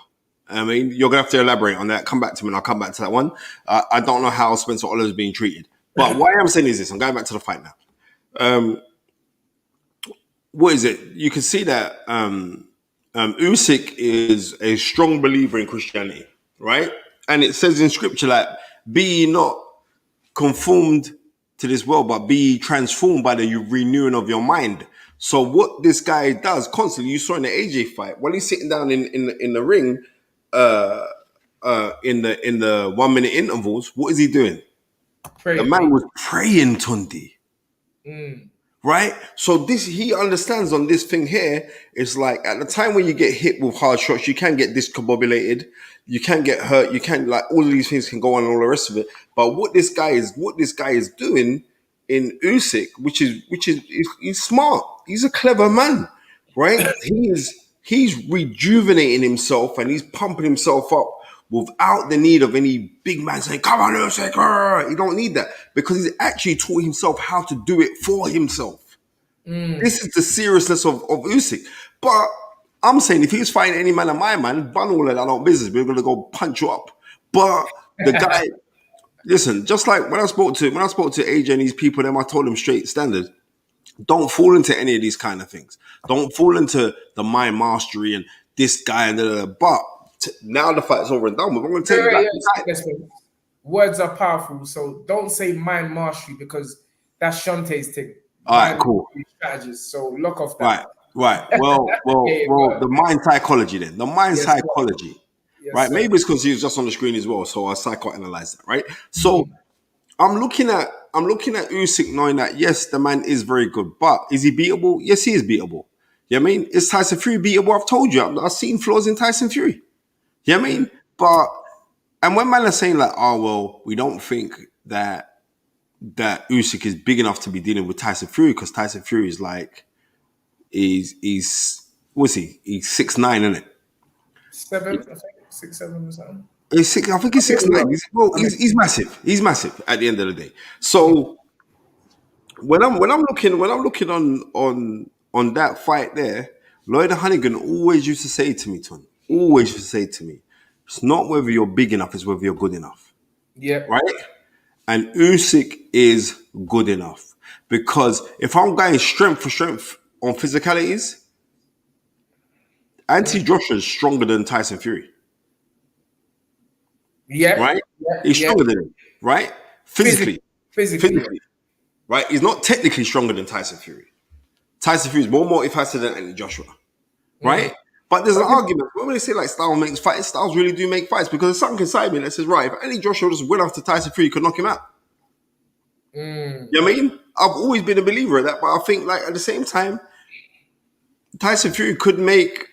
I mean, you're going to have to elaborate on that. Come back to me and I'll come back to that one. I don't know how Spencer Oliver is being treated. But what I'm saying is this. I'm going back to the fight now. What is it? You can see that Usyk is a strong believer in Christianity, right? And it says in scripture, like, be ye not conformed to this world, but be ye transformed by the renewing of your mind. So what this guy does constantly, you saw in the AJ fight, while he's sitting down in the ring, in the 1 minute intervals, what is he doing? The man was praying, Tunde. Right? So this, he understands on this thing here, it's like at the time when you get hit with hard shots, you can get discombobulated, you can get hurt, you can, like, all of these things can go on and all the rest of it. But what this guy is doing in Usyk, which is he's smart. He's a clever man, right? He's rejuvenating himself and he's pumping himself up without the need of any big man saying, come on, Usyk. He don't need that because he's actually taught himself how to do it for himself. This is the seriousness of Usyk. But I'm saying if he was fighting any man of my man, bun all of that on business, we're going to go punch you up. But the guy, listen, just like when I spoke to AJ and these people, I told them straight standard, don't fall into any of these kind of things. Don't fall into the mind mastery and this guy and but now the fight's over and done with. I'm going to tell you that. Words are powerful, so don't say mind mastery because that's Shantae's thing. All right, cool. Strategist, so lock off that. Right. Well, the mind psychology then. The mind psychology, right? Sir. Maybe it's because he was just on the screen as well, so I psychoanalyze that, right? So I'm looking at Usyk knowing that yes, the man is very good, but is he beatable? Yes, he is beatable. You know what I mean? Is Tyson Fury beatable? I've told you, I've seen flaws in Tyson Fury. You know what I mean? But and when man are saying like, oh well, we don't think that Usyk is big enough to be dealing with Tyson Fury because Tyson Fury is like he's what's he? He's 6'9", isn't it? 7, I think 6'7" or something. I think he's 6'9". He's massive. He's massive at the end of the day. So when I'm looking on that fight there, Lloyd Hannigan always used to say to me, Ton, it's not whether you're big enough, it's whether you're good enough. Yeah. Right? And Usyk is good enough. Because if I'm going strength for strength on physicalities, Anthony Joshua is stronger than Tyson Fury. Yeah. Right? He's stronger than him. Right? physically, Physically. right? He's not technically stronger than Tyson Fury. Tyson Fury is more multifaceted than Anthony Joshua, right? But there's an argument when they say like style makes fights. Styles really do make fights because there's something inside me that says, right, if Anthony Joshua just went after Tyson Fury, he could knock him out. You know what I mean? I've always been a believer of that, but I think like at the same time, Tyson Fury could make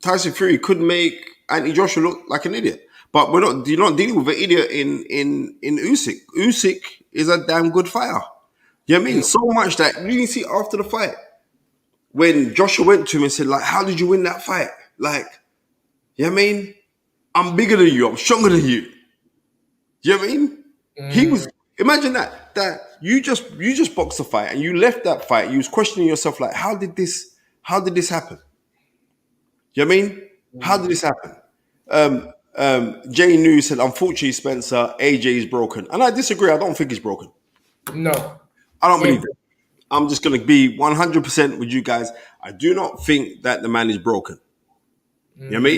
Anthony Joshua look like an idiot. But you're not dealing with an idiot in Usyk. Usyk is a damn good fighter. You know what I mean? So much that you didn't see after the fight when Joshua went to him and said, like, how did you win that fight? Like, you know what I mean? I'm bigger than you, I'm stronger than you. You know what I mean? He was, imagine that you just boxed a fight and you left that fight, you was questioning yourself like, how did this happen? You know what I mean? How did this happen? Jay New said, unfortunately, Spencer, AJ is broken. And I disagree. I don't think he's broken. No. I don't believe it. I'm just going to be 100% with you guys. I do not think that the man is broken. You know what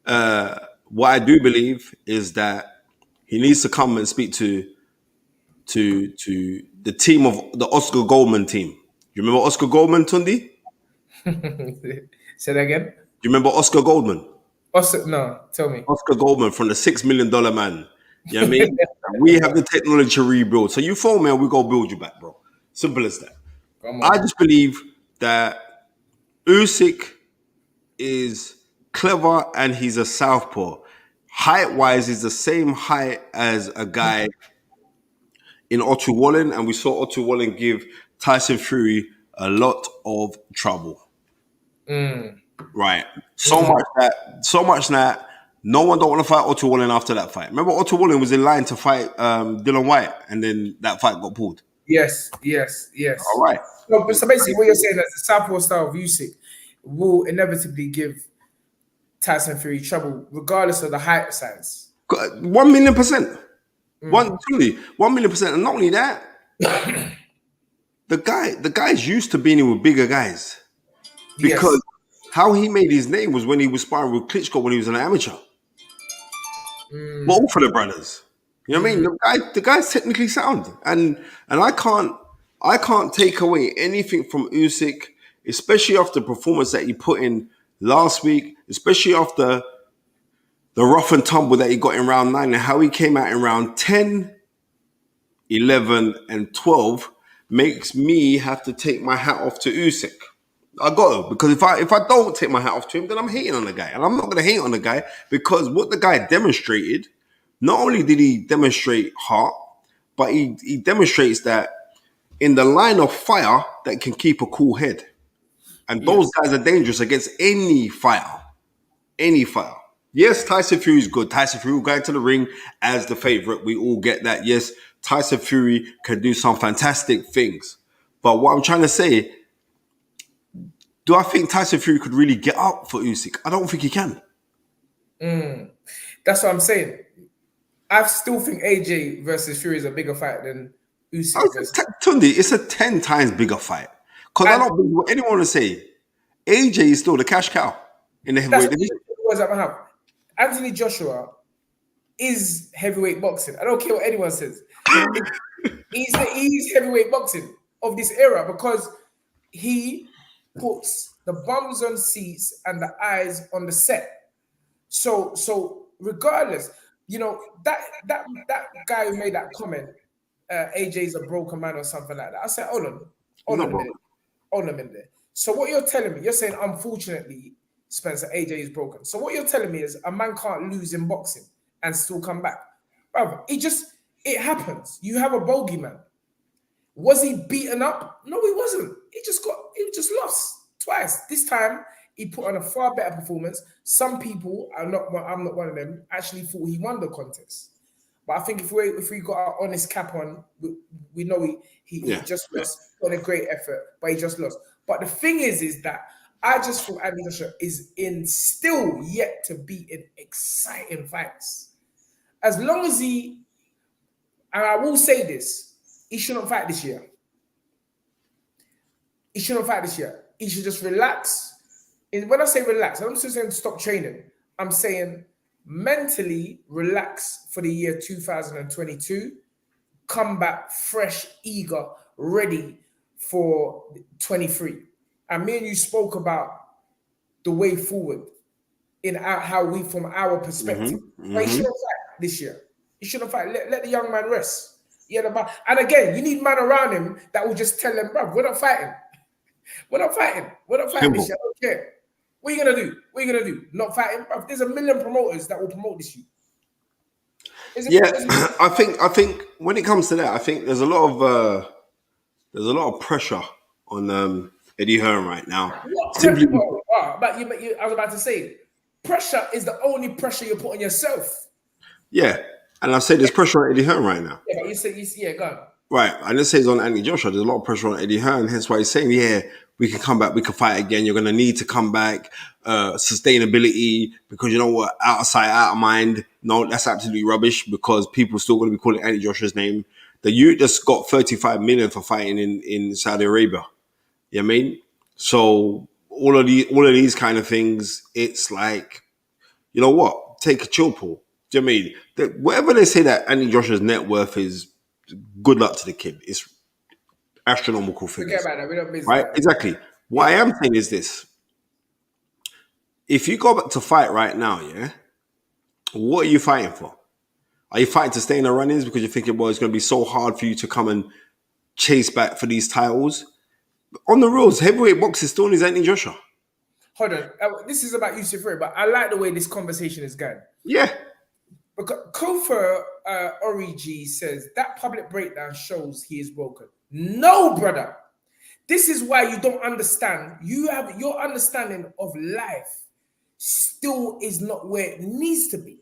I mean? What I do believe is that he needs to come and speak to the team of the Oscar Goldman team. You remember Oscar Goldman, Tunde? Say that again? You remember Oscar Goldman? No, tell me. Oscar Goldman from the $6 million man. You know what I mean? We have the technology to rebuild. So you phone me and we go build you back, bro. Simple as that. I just believe that Usyk is clever and he's a southpaw. Height-wise, he's the same height as a guy in Otto Wallen, and we saw Otto Wallen give Tyson Fury a lot of trouble. Right. So much that no one don't want to fight Otto Wallen after that fight. Remember, Otto Wallen was in line to fight Dylan White, and then that fight got pulled. Yes. All right. So basically, what you're saying is the southpaw style of Usyk will inevitably give Tyson Fury trouble, regardless of the height size. 1,000,000%. 1,000,000%. And not only that, the guy's used to being with bigger guys. Because how he made his name was when he was sparring with Klitschko when he was an amateur. Both of the brothers. You know what I mean? The guy's technically sound. And I can't take away anything from Usyk, especially after the performance that he put in last week, especially after the rough and tumble that he got in round 9 and how he came out in round 10, 11, and 12 makes me have to take my hat off to Usyk. I got to, because if I don't take my hat off to him, then I'm hating on the guy. And I'm not going to hate on the guy because what the guy demonstrated, not only did he demonstrate heart, but he demonstrates that in the line of fire that can keep a cool head. And those guys are dangerous against any fighter. Any fighter. Yes, Tyson Fury is good. Tyson Fury will go into the ring as the favorite. We all get that. Yes, Tyson Fury can do some fantastic things. But what I'm trying to say, do I think Tyson Fury could really get up for Usyk? I don't think he can. That's what I'm saying. I still think AJ versus Fury is a bigger fight than Usyk. Tunde, it's a 10 times bigger fight. Because I don't believe what anyone will say. AJ is still the cash cow in the heavyweight division. Anthony Joshua is heavyweight boxing. I don't care what anyone says. He's heavyweight boxing of this era because he puts the bums on seats and the eyes on the set. So regardless, you know, that guy who made that comment, AJ's a broken man or something like that. I said, hold on a minute. So what you're telling me, you're saying, unfortunately, Spencer, AJ is broken. So what you're telling me is a man can't lose in boxing and still come back. Brother, it happens. You have a bogeyman. Was he beaten up? No, he wasn't. He just lost twice. This time he put on a far better performance. Some people, I'm not one of them, actually thought he won the contest. But I think if we got our honest cap on, we know he just lost. Got a great effort, but he just lost. But the thing is that I just thought Andy Joshua is still yet to be in exciting fights. As long as and I will say this, he shouldn't fight this year. He should just relax. And when I say relax, I'm not just saying stop training. I'm saying mentally relax for the year 2022 come back fresh, eager, ready for 23. And me and you spoke about the way forward in how we, from our perspective. But he shouldn't fight this year. He shouldn't fight. Let the young man rest. And again, you need man around him that will just tell them, bro, we're not fighting. We're not fighting. We're not fighting this year. I don't care. What are you gonna do? What are you gonna do? Not fighting, bro. There's a million promoters that will promote this youth. I think when it comes to that, I think there's a lot of pressure on Eddie Hearn right now. Simply, but I was about to say, pressure is the only pressure you put on yourself. Yeah, and I say there's pressure on Eddie Hearn right now. Yeah, but you say, go on. Right, I didn't say it's on Anthony Joshua. There's a lot of pressure on Eddie Hearn. Hence why he's saying, yeah, we can come back, we can fight again. You're going to need to come back. Sustainability, because you know what, out of sight, out of mind. No, that's absolutely rubbish because people are still going to be calling Anthony Joshua's name. The youth just got 35 million for fighting in Saudi Arabia. You know what I mean? So all of these kind of things, it's like, you know what? Take a chill pill. Do you know what I mean? Whatever they say that Anthony Joshua's net worth is, good luck to the kid. It's astronomical figures. Forget about that. We don't miss right? that. Exactly. What I am saying is this. If you go back to fight right now, yeah, what are you fighting for? Are you fighting to stay in the run-ins because you're thinking, well, it's going to be so hard for you to come and chase back for these titles? On the rules, heavyweight boxing still needs Anthony Joshua. Hold on. This is about USYK, but I like the way this conversation is going. Yeah. Because Kofa Origi says that public breakdown shows he is broken. No, brother. This is why you don't understand. Your understanding of life still is not where it needs to be.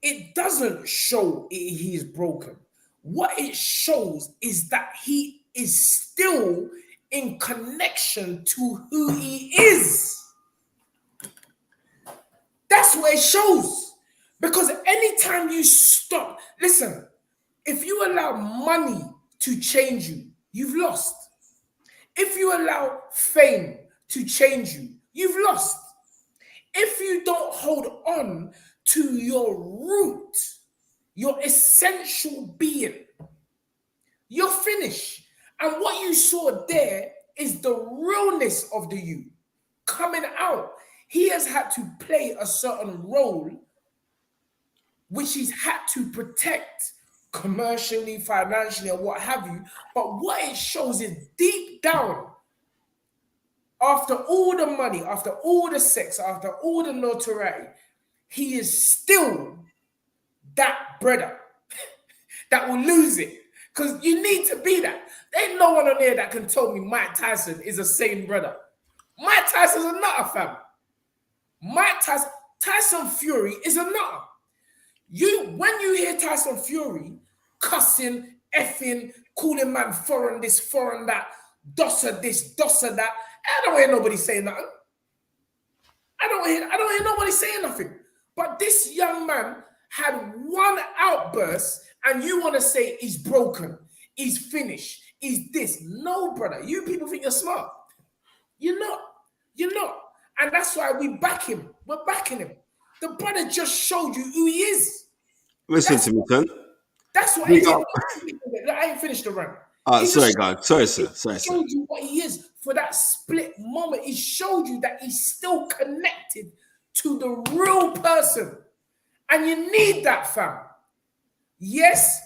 It doesn't show he is broken. What it shows is that he is still in connection to who he is. That's what it shows. Because anytime you stop, listen, if you allow money to change you, you've lost. If you allow fame to change you, you've lost. If you don't hold on to your root, your essential being, you're finished. And what you saw there is the realness of the you coming out. He has had to play a certain role which he's had to protect commercially, financially, and what have you. But what it shows is deep down, after all the money, after all the sex, after all the notoriety, he is still that brother that will lose it. Because you need to be that. There ain't no one on here that can tell me Mike Tyson is a sane brother. Mike Tyson's a nutter, fam. Tyson Fury is a nutter. When you hear Tyson Fury cussing, effing, calling man foreign this, foreign that, dosser this, dosser that, I don't hear nobody saying nothing. I don't hear nobody saying nothing. But this young man had one outburst, and you want to say he's broken, he's finished, he's this. No, brother. You people think you're smart. You're not. You're not. And that's why we back him. We're backing him. The brother just showed you who he is. Listen to me, son. That's what he did. I ain't finished the run. Sorry, God. Sorry, sir. He showed you what he is for that split moment. He showed you that he's still connected to the real person. And you need that, fam. Yes,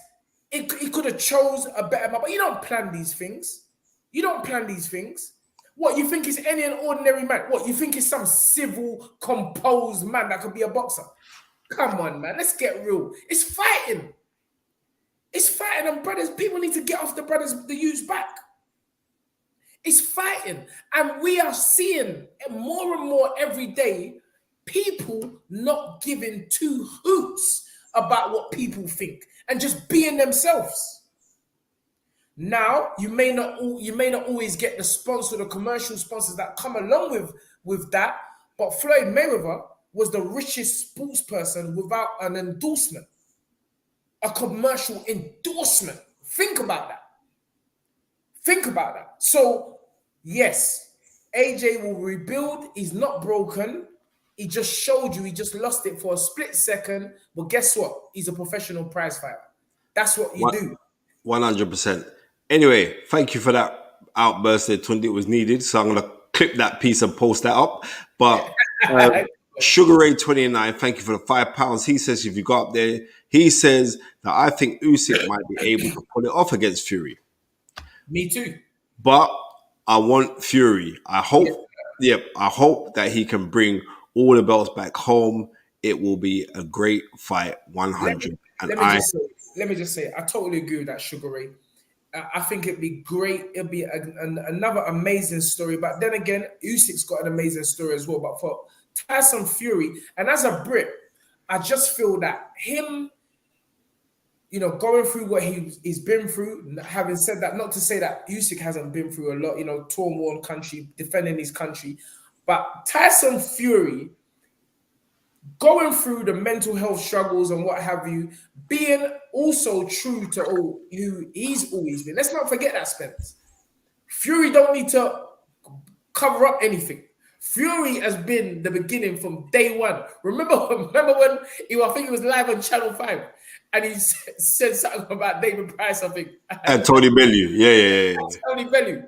he could have chose a better man, but you don't plan these things. You don't plan these things. What, you think it's any ordinary man? What, you think it's some civil, composed man that could be a boxer? Come on, man. Let's get real. It's fighting. It's fighting, and brothers, people need to get off the youth's back. It's fighting. And we are seeing more and more every day people not giving two hoots about what people think and just being themselves. Now, you may not always get the commercial sponsors that come along with that, but Floyd Mayweather was the richest sports person without an endorsement, a commercial endorsement. Think about that. Think about that. So, yes, AJ will rebuild. He's not broken. He just showed you he just lost it for a split second. But guess what? He's a professional prize fighter. That's what you do. 100%. Anyway, thank you for that outburst there, Tunde. It was needed. So I'm going to clip that piece and post that up. But Sugar Ray 29, thank you for the £5. He says, if you go up there, he says that I think Usyk might be able to pull it off against Fury. Me too. But I want Fury. I hope, I hope that he can bring all the belts back home. It will be a great fight, 100. Let me just say, I totally agree with that, Sugar Ray. I think it'd be great. It'd be another amazing story. But then again, Usyk's got an amazing story as well. But for Tyson Fury, and as a Brit, I just feel that him, going through what he's been through, having said that, not to say that Usyk hasn't been through a lot, torn country, defending his country, but Tyson Fury, going through the mental health struggles and what have you, being also true to who he's always been. Let's not forget that, Spence. Fury don't need to cover up anything. Fury has been the beginning from day one. Remember when I think he was live on Channel 5 and he said something about David Price, I think. And Tony Bellew. Yeah. Tony Bellew.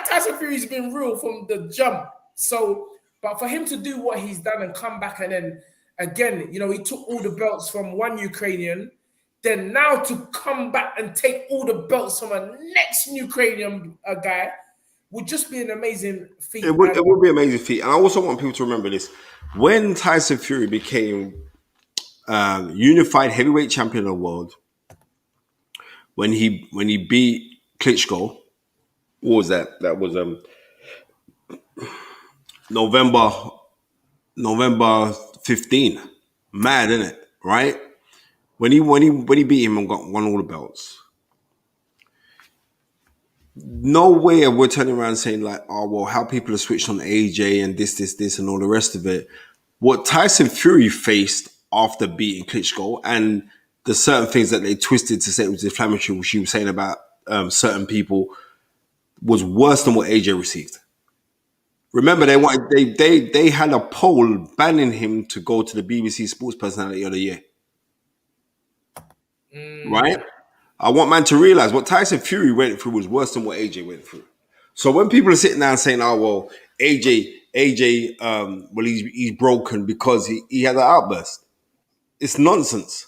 Tyson Fury's been real from the jump. So, but for him to do what he's done and come back and then again, he took all the belts from one Ukrainian, then now to come back and take all the belts from a next Ukrainian guy would just be an amazing feat. It would be an amazing feat. And I also want people to remember this. When Tyson Fury became unified heavyweight champion of the world, when he beat Klitschko, what was that? That was November 15. Mad, isn't it? Right? When he beat him and won all the belts. No way we're turning around saying like, oh well, how people have switched on AJ and this and all the rest of it. What Tyson Fury faced after beating Klitschko and the certain things that they twisted to say it was inflammatory, which he was saying about certain people, was worse than what AJ received. Remember, they had a poll banning him to go to the BBC Sports Personality of the Year. Right? I want man to realize what Tyson Fury went through was worse than what AJ went through. So when people are sitting there and saying, "Oh well, AJ, well he's broken because he had an outburst," it's nonsense,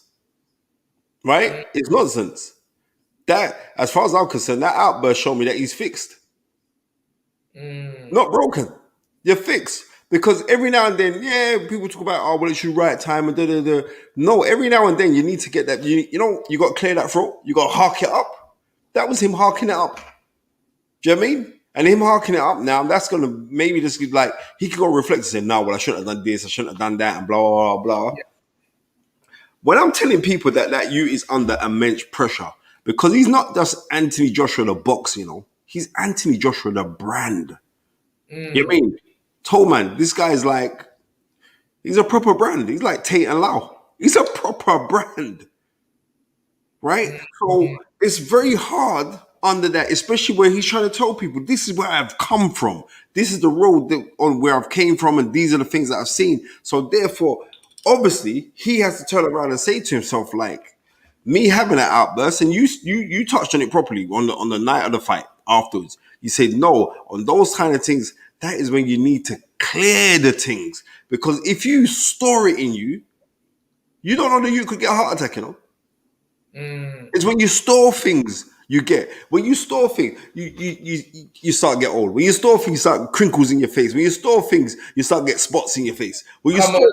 right? It's nonsense. That, as far as I'm concerned, that outburst showed me that he's fixed, not broken. You're fixed. Because every now and then, people talk about, oh, well, it's your right time and da-da-da. No, every now and then you need to get that, you got to clear that throat. You got to hark it up. That was him harking it up. Do you know what I mean? And him harking it up now, that's going to maybe just like, he could go reflect and say, no, well, I shouldn't have done this, I shouldn't have done that, and blah, blah, blah. Yeah. When I'm telling people that you is under immense pressure, because he's not just Anthony Joshua the box, he's Anthony Joshua the brand. You know what I mean? Told man, this guy is like, he's a proper brand. He's like Tate and Lau. He's a proper brand. Right? So it's very hard under that, especially where he's trying to tell people, this is where I've come from. This is the road on where I've came from, and these are the things that I've seen. So therefore, obviously, he has to turn around and say to himself, like, me having that outburst, and you touched on it properly on the night of the fight afterwards. You said, no, on those kind of things, that is when you need to clear the things. Because if you store it in you don't know that you could get a heart attack, It's when you store things you get. When you store things, you start to get old. When you store things, you start crinkles in your face. When you store things, you start to get spots in your face. When you store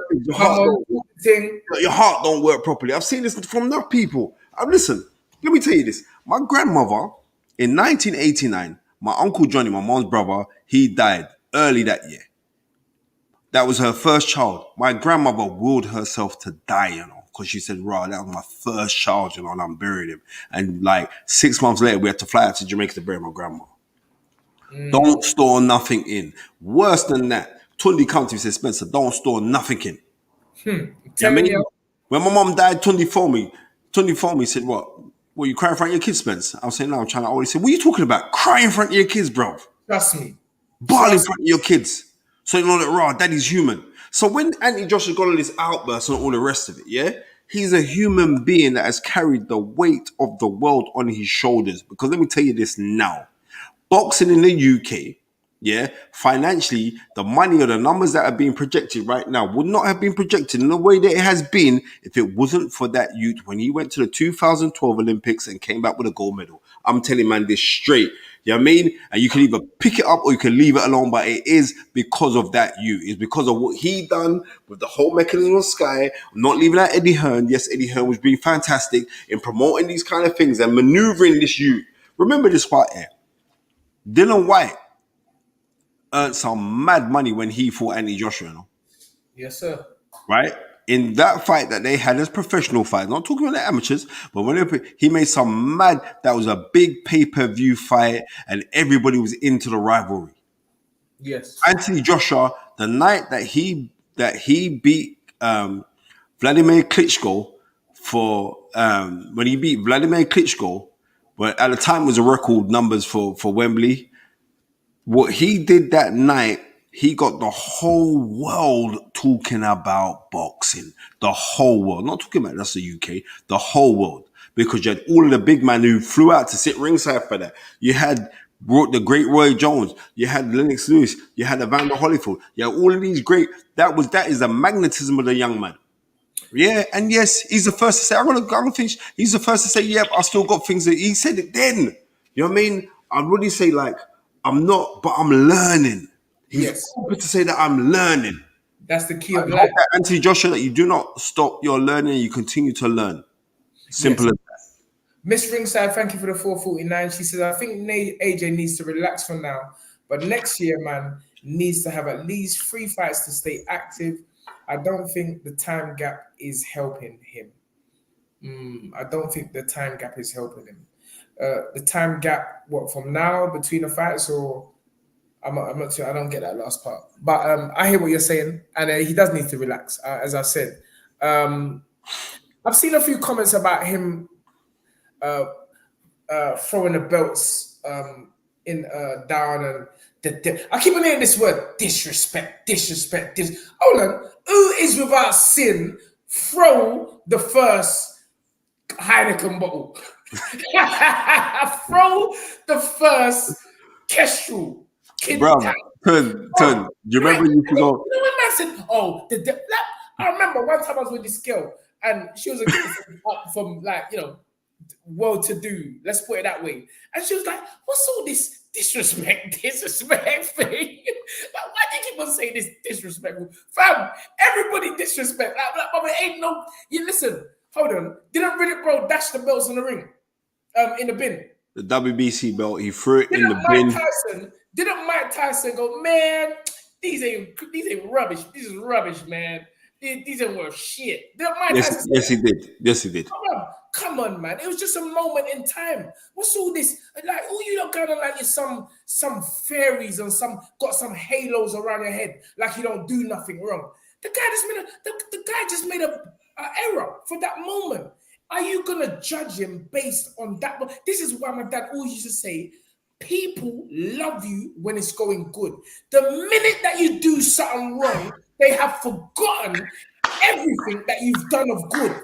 things, your heart don't work properly. I've seen this from enough people. Listen, let me tell you this. My grandmother, in 1989, my uncle Johnny, my mom's brother, he died early that year. That was her first child. My grandmother willed herself to die, because she said, "Raw, that was my first child, and I'm burying him." And like 6 months later, we had to fly out to Jamaica to bury my grandma. Don't store nothing in. Worse than that, Tunde come to me and said, "Spencer, don't store nothing in." Tell me. When my mom died, Tunde phoned me. Tunde phoned me, said, "What? Were you crying in front of your kids, Spence?" I was saying, "No, I'm trying to always say, what are you talking about? Crying in front of your kids, bro. Trust me. Bawl in front of your kids. So you know that, raw, daddy's human." So when Anthony Joshua got all this outburst and all the rest of it, He's a human being that has carried the weight of the world on his shoulders. Because let me tell you this now. Boxing in the UK, yeah, financially, the money or the numbers that are being projected right now would not have been projected in the way that it has been if it wasn't for that youth when he went to the 2012 Olympics and came back with a gold medal. I'm telling man this straight. You know what I mean? And you can either pick it up or you can leave it alone, but it is because of that youth. It's because of what he done with the whole mechanism of Sky. I'm not leaving out Eddie Hearn. Yes, Eddie Hearn was being fantastic in promoting these kind of things and maneuvering this youth. Remember this part here. Dylan White earned some mad money when he fought Anthony Joshua, you know? Yes, sir. Right? In that fight that they had as professional fights, not talking about the amateurs, but he made some mad, that was a big pay-per-view fight and everybody was into the rivalry. Yes. Anthony Joshua, the night that he beat Vladimir Klitschko when he beat Vladimir Klitschko, but at the time it was a record numbers for Wembley. What he did that night, he got the whole world talking about boxing. The whole world. Not talking about just the UK, the whole world. Because you had all of the big men who flew out to sit ringside for that. You had the great Roy Jones. You had Lennox Lewis. You had Evander Holyfield. You had all of these great. That is the magnetism of the young man. Yeah, and yes, he's the first to say, I'm gonna finish. He's the first to say, yep, I still got things that he said it then. You know what I mean? I'd really say, like, I'm not, but I'm learning. He's open to say that I'm learning. That's the key of life. Anthony Joshua, that you do not stop your learning, you continue to learn. Simple as that. Miss Ringside, thank you for the 449. She says, I think AJ needs to relax for now, but next year, man, needs to have at least 3 fights to stay active. I don't think the time gap is helping him. I don't think the time gap is helping him. The time gap, what, from now between the fights, or I'm not sure. I don't get that last part, but I hear what you're saying, and he does need to relax. As I said, I've seen a few comments about him throwing the belts in down, and I keep on hearing this word disrespect. Hold on, who is without sin throw the first Heineken bottle? Throw the first Kestrel. Bro, Tun, do you remember you could go? You know when I said, "Oh, I remember one time I was with this girl, and she was from like, you know, well-to-do. Let's put it that way. And she was like, "What's all this disrespect thing? Like, why do you keep on saying this disrespectful, fam? Everybody disrespect. Like, ain't no. You listen. Hold on. Didn't Riddick Bro dash the belts in the ring, in the bin? The WBC belt, he threw it in the bin. Didn't Mike Tyson go, man? These ain't rubbish. This is rubbish, man. These ain't worth shit. Didn't Mike Tyson yes, he did. Yes, he did. Come on, man. It was just a moment in time. What's all this? Like, oh, you don't kind of like you're some fairies and got some halos around your head, like you don't do nothing wrong. The guy just made a error for that moment. Are you gonna judge him based on that? This is why my dad always used to say, people love you when it's going good. The minute that you do something wrong, they have forgotten everything that you've done of good.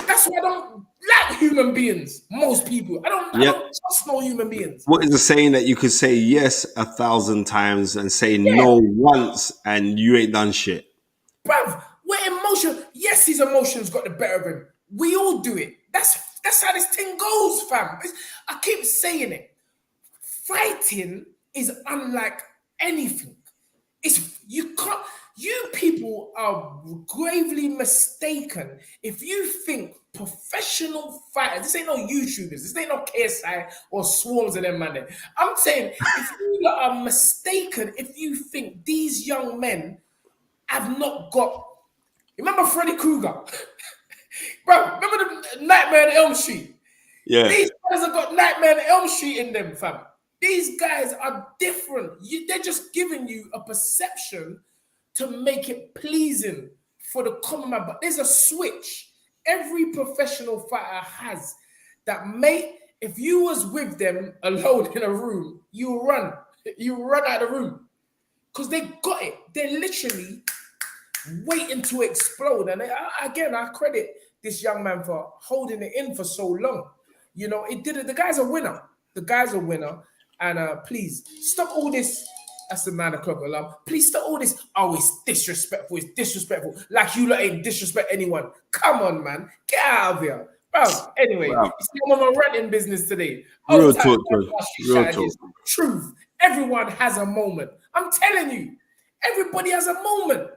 That's why I don't like human beings. Most people. I don't trust no human beings. What is the saying that you could say yes 1,000 times and say no once and you ain't done shit? Bruv, we're emotion. Yes, his emotions got the better of him. We all do it. That's how this thing goes, fam. I keep saying it. Fighting is unlike anything. You people are gravely mistaken if you think professional fighters, this ain't no YouTubers, this ain't no KSI or swarms of them, man. I'm saying if you are mistaken if you think these young men have not got, remember Freddy Krueger? Bro, remember the Nightmare on Elm Street? Yeah. These guys have got Nightmare on Elm Street in them, fam. These guys are different. They're just giving you a perception to make it pleasing for the common man. But there's a switch every professional fighter has that, mate, if you was with them alone in a room, you run out of the room. Because they got it. They're literally waiting to explode. And again, I credit this young man for holding it in for so long. You know, it did it. The guy's a winner. The guy's a winner. And please stop all this. That's the 9 o'clock alarm. Please stop all this. Oh, it's disrespectful. It's disrespectful. Like you lot ain't disrespect anyone. Come on, man. Get out of here. Bro, anyway, it's not my renting business today. Real talk, bro. Real talk. Truth. Everyone has a moment. I'm telling you, everybody has a moment.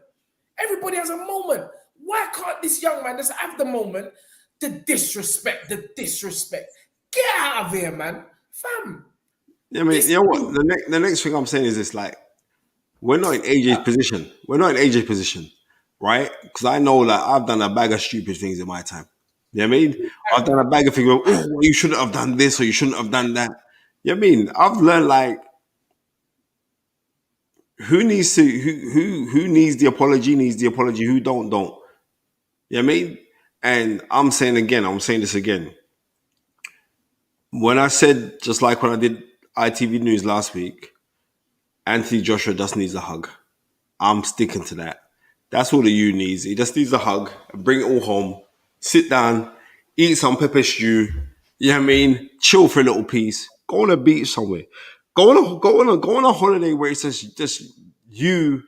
Everybody has a moment. Why can't this young man just have the moment? The disrespect. Get out of here, man. Fam. Yeah, I mean, you know what? The next thing I'm saying is this: like, we're not in AJ's position. We're not in AJ's position, right? Because I know that I've done a bag of stupid things in my time. You know what I mean? I've done a bag of things where, oh, you shouldn't have done this or you shouldn't have done that. You know what I mean? I've learned like who needs the apology needs the apology. Who don't. You know what I mean? And I'm saying this again. When I said, just like when I did ITV News last week, Anthony Joshua just needs a hug. I'm sticking to that. That's all the U needs. He just needs a hug. Bring it all home. Sit down. Eat some pepper stew. You know what I mean? Chill for a little piece. Go on a beach somewhere. Go on a holiday where it's just you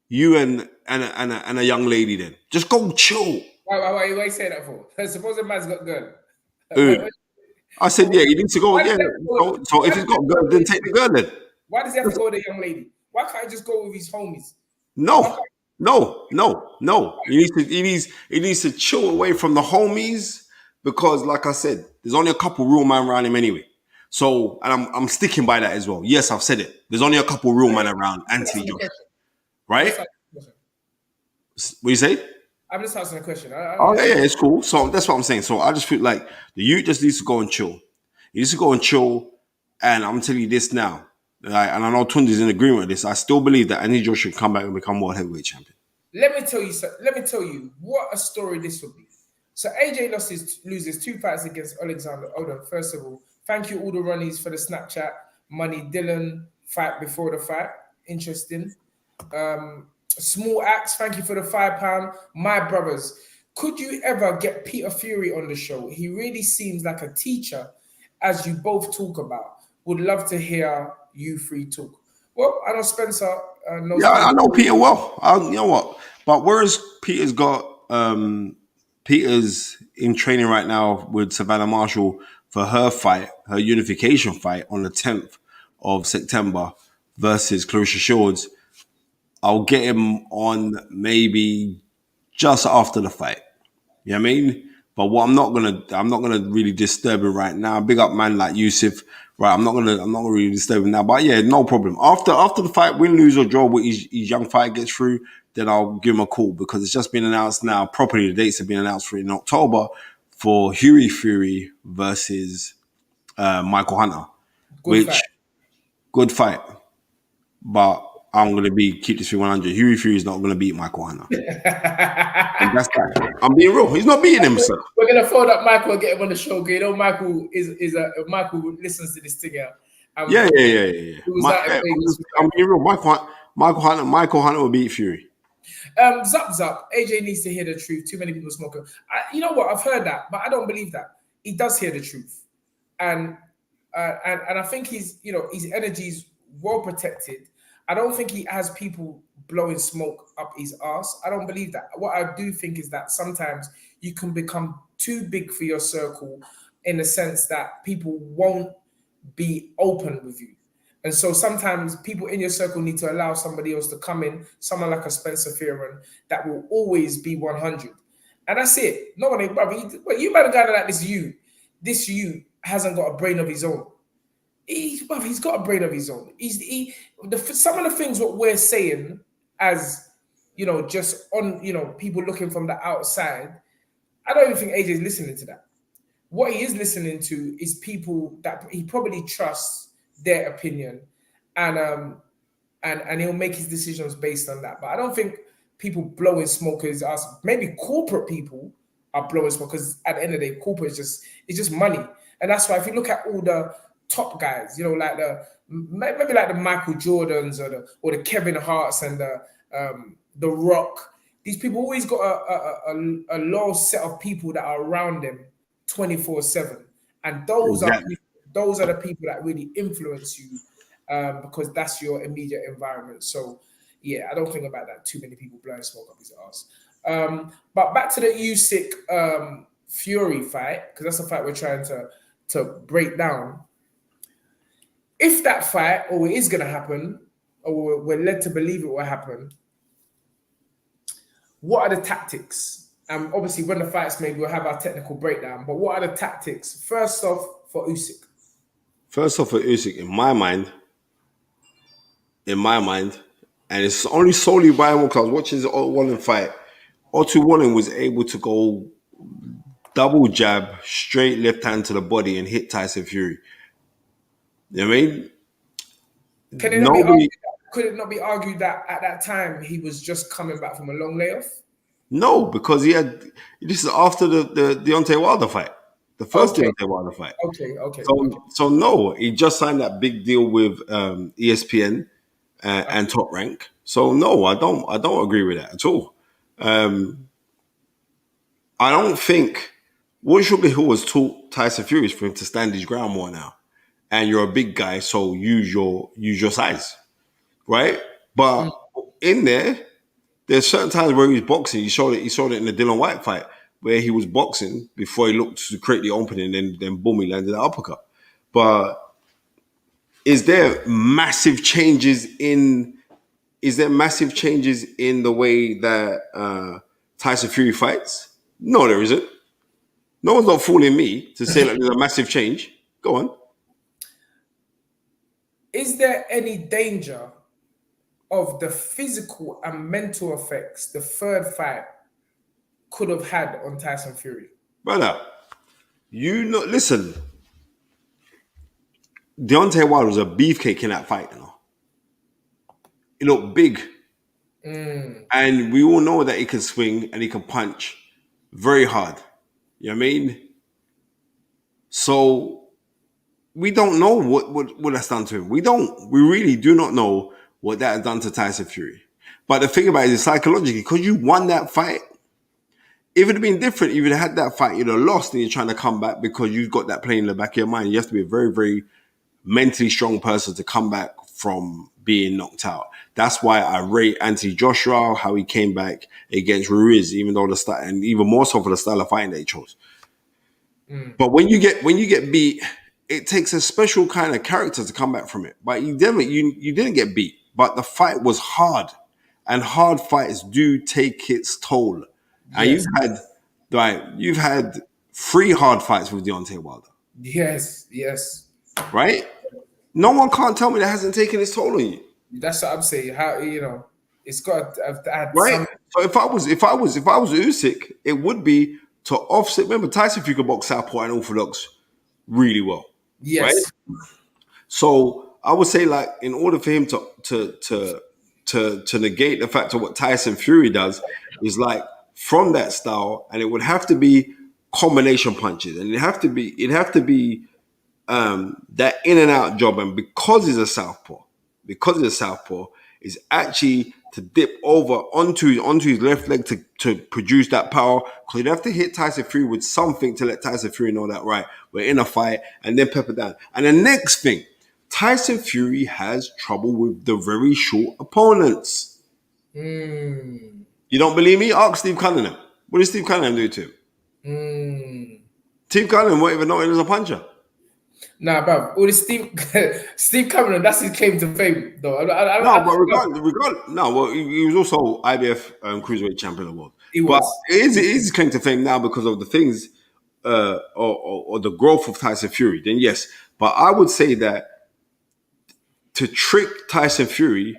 and a young lady. Then just go chill. Why you say that for? Suppose a man's got girl. I said, yeah, he needs to go. Yeah. So if he's got girl, then take the girl then. Why does he have to go with a young lady? Why can't he just go with his homies? No. He needs to chill away from the homies because, like I said, there's only a couple real men around him anyway. So, and I'm sticking by that as well. Yes, I've said it. There's only a couple real men around Anthony Joshua, right? What do you say? I'm just asking a question. Yeah, it's cool. So that's what I'm saying. So I just feel like the youth just needs to go and chill. He needs to go and chill. And I'm telling you this now. And I know Tunde's in agreement with this. I still believe that Anthony Joshua should come back and become world heavyweight champion. Let me tell you what a story this would be. So AJ loses 2 fights against Alexander Odom. First of all, thank you all the runnies for the Snapchat. Money Dylan fight before the fight. Interesting. Small Axe, thank you for the £5. My brothers, could you ever get Peter Fury on the show? He really seems like a teacher, as you both talk about. Would love to hear you three talk. Well, I know Spencer knows. Yeah, I know Peter well. You know what? But whereas Peter's got Peter's in training right now with Savannah Marshall for her fight, her unification fight on the 10th of September versus Clarissa Shields. I'll get him on maybe just after the fight. You know what I mean? But what I'm not gonna really disturb him right now. Big up man like Yusuf. Right, I'm not gonna really disturb him now. But yeah, no problem. After the fight, win, lose or draw, with his young fight gets through, then I'll give him a call because it's just been announced now. Properly, the dates have been announced for in October for Hughie Fury versus Michael Hunter. Good fight. But I'm going to keep this 100. Hughie Fury is not going to beat Michael Hunter. And that's that. I'm being real. He's not beating him, sir. We're going to phone up Michael and get him on the show. Okay? You know, Michael Michael listens to this thing out. Yeah. I'm being real. Michael Hunter will beat Fury. Zup. AJ needs to hear the truth. Too many people smoke him. You know what? I've heard that, but I don't believe that. He does hear the truth. And I think his energy is well protected. I don't think he has people blowing smoke up his ass. I don't believe that. What I do think is that sometimes you can become too big for your circle in the sense that people won't be open with you. And so sometimes people in your circle need to allow somebody else to come in, someone like a Spencer Fearon, that will always be 100. And that's it. No one, brother, you better guy like this you. This you hasn't got a brain of his own. He's got a brain of his own. Some of the things what we're saying as, just on, people looking from the outside, I don't even think AJ is listening to that. What he is listening to is people that he probably trusts their opinion, and he'll make his decisions based on that. But I don't think people blowing smoke is us. Maybe corporate people are blowing smoke because at the end of the day, corporate is just money, and that's why if you look at all the top guys, like maybe like the Michael Jordans or the Kevin Harts and the Rock, these people always got a low set of people that are around them 24/7, and Exactly. those are the people that really influence you, because that's your immediate environment. So yeah, I don't think about that. Too many people blowing smoke up his ass. But back to the USYK Fury fight, because that's the fight we're trying to break down. If that fight, or it is going to happen, or we're led to believe it will happen, what are the tactics? Obviously, when the fight's made, we'll have our technical breakdown. But what are the tactics? First off, for Usyk. First off, for Usyk, in my mind, and it's only solely by one, because I was watching the Wallen fight. Otto Wallen was able to go double jab, straight left hand to the body and hit Tyson Fury. You know what I mean? Can it not be argued could it not be argued that at that time he was just coming back from a long layoff? No, because this is after the Deontay Wilder fight. The first Deontay Wilder fight. Okay. So no, he just signed that big deal with ESPN and Top Rank. So no, I don't agree with that at all. I don't think what Sugar Hill has taught Tyson Fury is for him to stand his ground more now. And you're a big guy, so use your size, right? But in there's certain times where he's boxing. He showed it in the Dylan White fight where he was boxing before he looked to create the opening, and then boom, he landed that uppercut. But is there massive changes in the way that Tyson Fury fights? No, there isn't. No one's not fooling me to say that there's a massive change. Go on. Is there any danger of the physical and mental effects the third fight could have had on Tyson Fury? Brother, listen. Deontay Wilder was a beefcake in that fight, you know. He looked big. And we all know that he can swing and he can punch very hard. You know what I mean? So we don't know what that's done to him. We really do not know what that has done to Tyson Fury. But the thing about it is psychologically, because you won that fight, if it had been different, if you'd had that fight, you'd have lost and you're trying to come back because you've got that playing in the back of your mind. You have to be a very, very mentally strong person to come back from being knocked out. That's why I rate Anthony Joshua, how he came back against Ruiz, even though and even more so for the style of fighting that he chose. But when you get beat, it takes a special kind of character to come back from it. But you didn't get beat, but the fight was hard, and hard fights do take its toll. And you've had 3 hard fights with Deontay Wilder. Yes. Right? No one can't tell me that hasn't taken its toll on you. That's what I'm saying. How it's got to add right. So if I was Usyk, it would be to offset. Remember, Tyson Fury could box southpaw and orthodox really well. Yes. Right? So I would say, like, in order for him to negate the fact of what Tyson Fury does, is like from that style, and it would have to be combination punches, and it'd have to be that in and out job. And because he's a southpaw, is actually to dip over onto his left leg to produce that power. Because you'd have to hit Tyson Fury with something to let Tyson Fury know that, right, we're in a fight, and then pepper down. And the next thing, Tyson Fury has trouble with the very short opponents. You don't believe me? Ask Steve Cunningham. What did Steve Cunningham do to him? Steve Cunningham won't even know him as a puncher. Nah, bro. All this Steve Cameron, that's his claim to fame, though. He was also IBF cruiserweight champion of the world. He was. But it is his claim to fame now because of the things or the growth of Tyson Fury. Then yes, but I would say that to trick Tyson Fury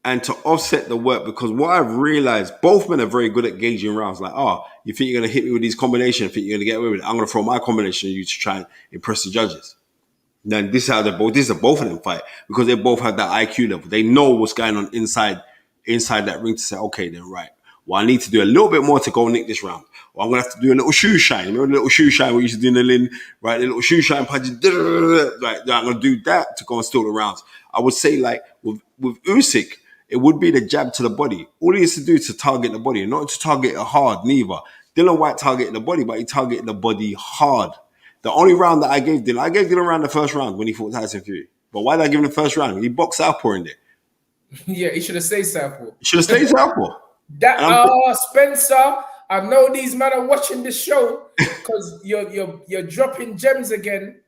and to offset the work, because what I've realized, both men are very good at gauging rounds. Like, you think you're going to hit me with these combinations? Think you're going to get away with it? I'm going to throw my combination on you to try and impress the judges. Then this is how both of them fight, because they both have that IQ level. They know what's going on inside that ring to say, okay, then right. Well, I need to do a little bit more to go nick this round. Or I'm going to have to do a little shoe shine. Remember the little shoe shine we used to do in the Lynn? Right, the little shoe shine punches. Right, I'm going to do that to go and steal the rounds. I would say, like, with Usyk, it would be the jab to the body. All he used to do is to target the body, not to target it hard, neither. Dylan White targeted the body, but he targeted the body hard. The only round that I gave Dylan around the first round when he fought Tyson Fury. But why did I give him the first round? He boxed southpaw in there. Yeah, he should have stayed southpaw. He should have stayed southpaw. Spencer, I know these men are watching this show because you're dropping gems again.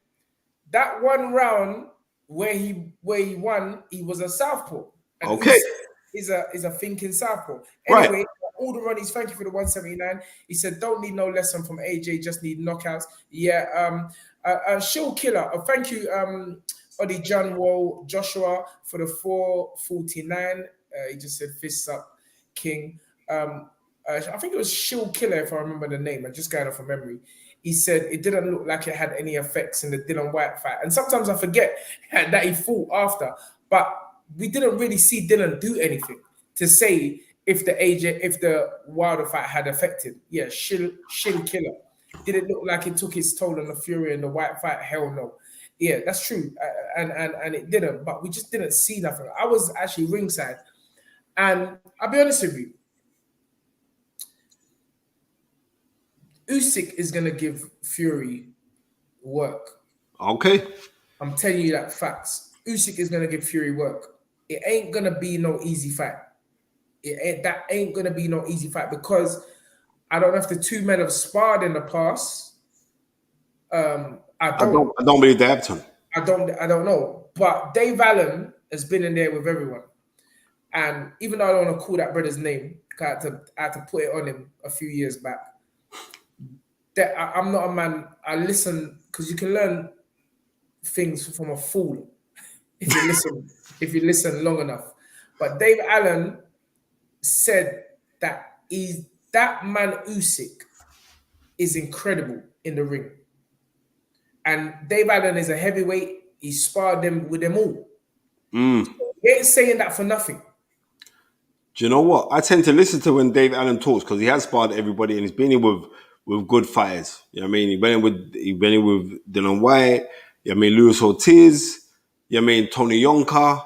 That one round where he won, he was a southpaw. And okay. Is a thinking southpaw. Right. Anyway, all the Ronnies, thank you for the 179. He said, don't need no lesson from AJ, just need knockouts. Yeah, Shill Killer. Thank you, Odi John Wall Joshua for the 449. He just said fists up, King. I think it was Shill Killer, if I remember the name. I'm just going off of memory. He said it didn't look like it had any effects in the Dylan White fight. And sometimes I forget that he fought after. But we didn't really see Dylan do anything to say if the Wilder fight had affected. Yeah, Shill Killer. Did it look like it took its toll on the Fury and the White fight? Hell no. Yeah, that's true. And it didn't. But we just didn't see nothing. I was actually ringside. And I'll be honest with you. Usyk is going to give Fury work. Okay. I'm telling you that facts. Usyk is going to give Fury work. It ain't going to be no easy fight. That ain't going to be no easy fight because I don't know if the two men have sparred in the past. I don't believe they have to. I don't know. But Dave Allen has been in there with everyone. And even though I don't want to call that brother's name, I had to put it on him a few years back. That I'm not a man. I listen because you can learn things from a fool if you listen long enough. But Dave Allen said that that man Usyk is incredible in the ring, and Dave Allen is a heavyweight. He sparred them with them all. He ain't saying that for nothing. Do you know what? I tend to listen to when Dave Allen talks because he has sparred everybody and he's been in with good fighters. You know what I mean? He been in with Dylan White, you know what I mean, Luis Ortiz, you know what I mean, Tony Yonka.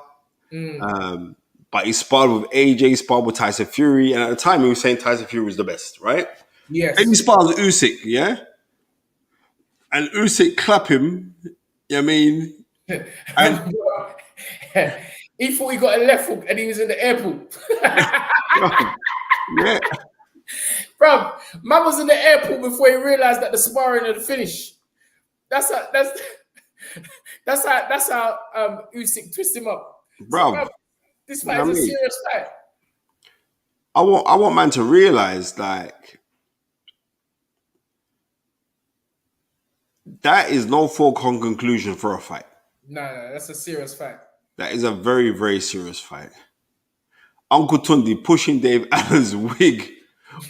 But he sparred with AJ, sparred with Tyson Fury, and at the time he was saying Tyson Fury was the best, right? Yes. And he sparred with Usyk, yeah? And Usyk clap him, you know what I mean? And he thought he got a left hook and he was in the airport. yeah. Bro, man was in the airport before he realized that the sparring had finished. That's how Usyk twist him up. Bro, so, this fight is a serious fight. I want man to realize like that is no foregone conclusion for a fight. No, that's a serious fight. That is a very, very serious fight. Uncle Tunde pushing Dave Allen's wig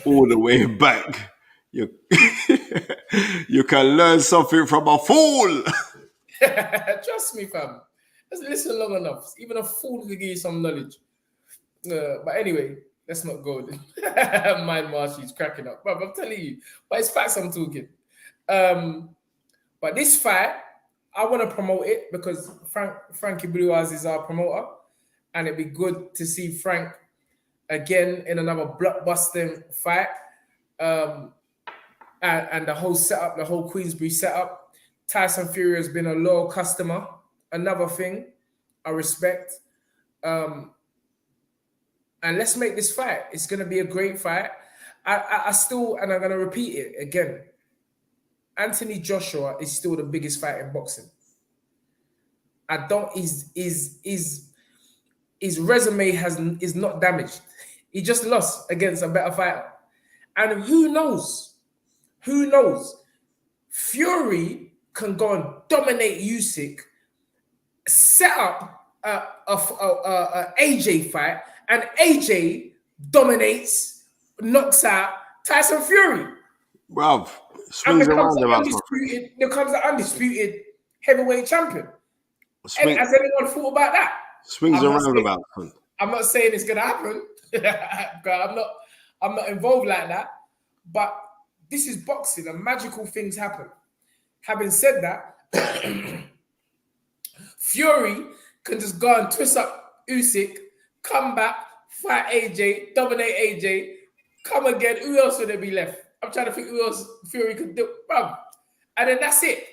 all the way back. You can learn something from a fool. Trust me, fam. Just listen long enough. Even a fool can give you some knowledge. But anyway, let's not go there. Mind Marshy's cracking up. But I'm telling you, but it's facts I'm talking. But this fight, I want to promote it because Frankie Blue Eyes is our promoter. And it'd be good to see Frank again in another blockbuster fight. And the whole setup, the whole Queensbury setup. Tyson Fury has been a loyal customer. Another thing I respect. And let's make this fight. It's going to be a great fight. I still, and I'm going to repeat it again. Anthony Joshua is still the biggest fight in boxing. His resume is not damaged. He just lost against a better fighter. And who knows? Fury can go and dominate Usyk, set up a AJ fight, and AJ dominates, knocks out Tyson Fury. Bro, swings around about. Becomes an undisputed heavyweight champion. Has anyone thought about that? Swings around about. I'm not saying it's gonna happen. I'm not involved like that. But this is boxing and magical things happen. Having said that, Fury can just go and twist up Usyk, come back, fight AJ, dominate AJ, come again. Who else would there be left? I'm trying to think who else Fury could do. Bruv. And then that's it.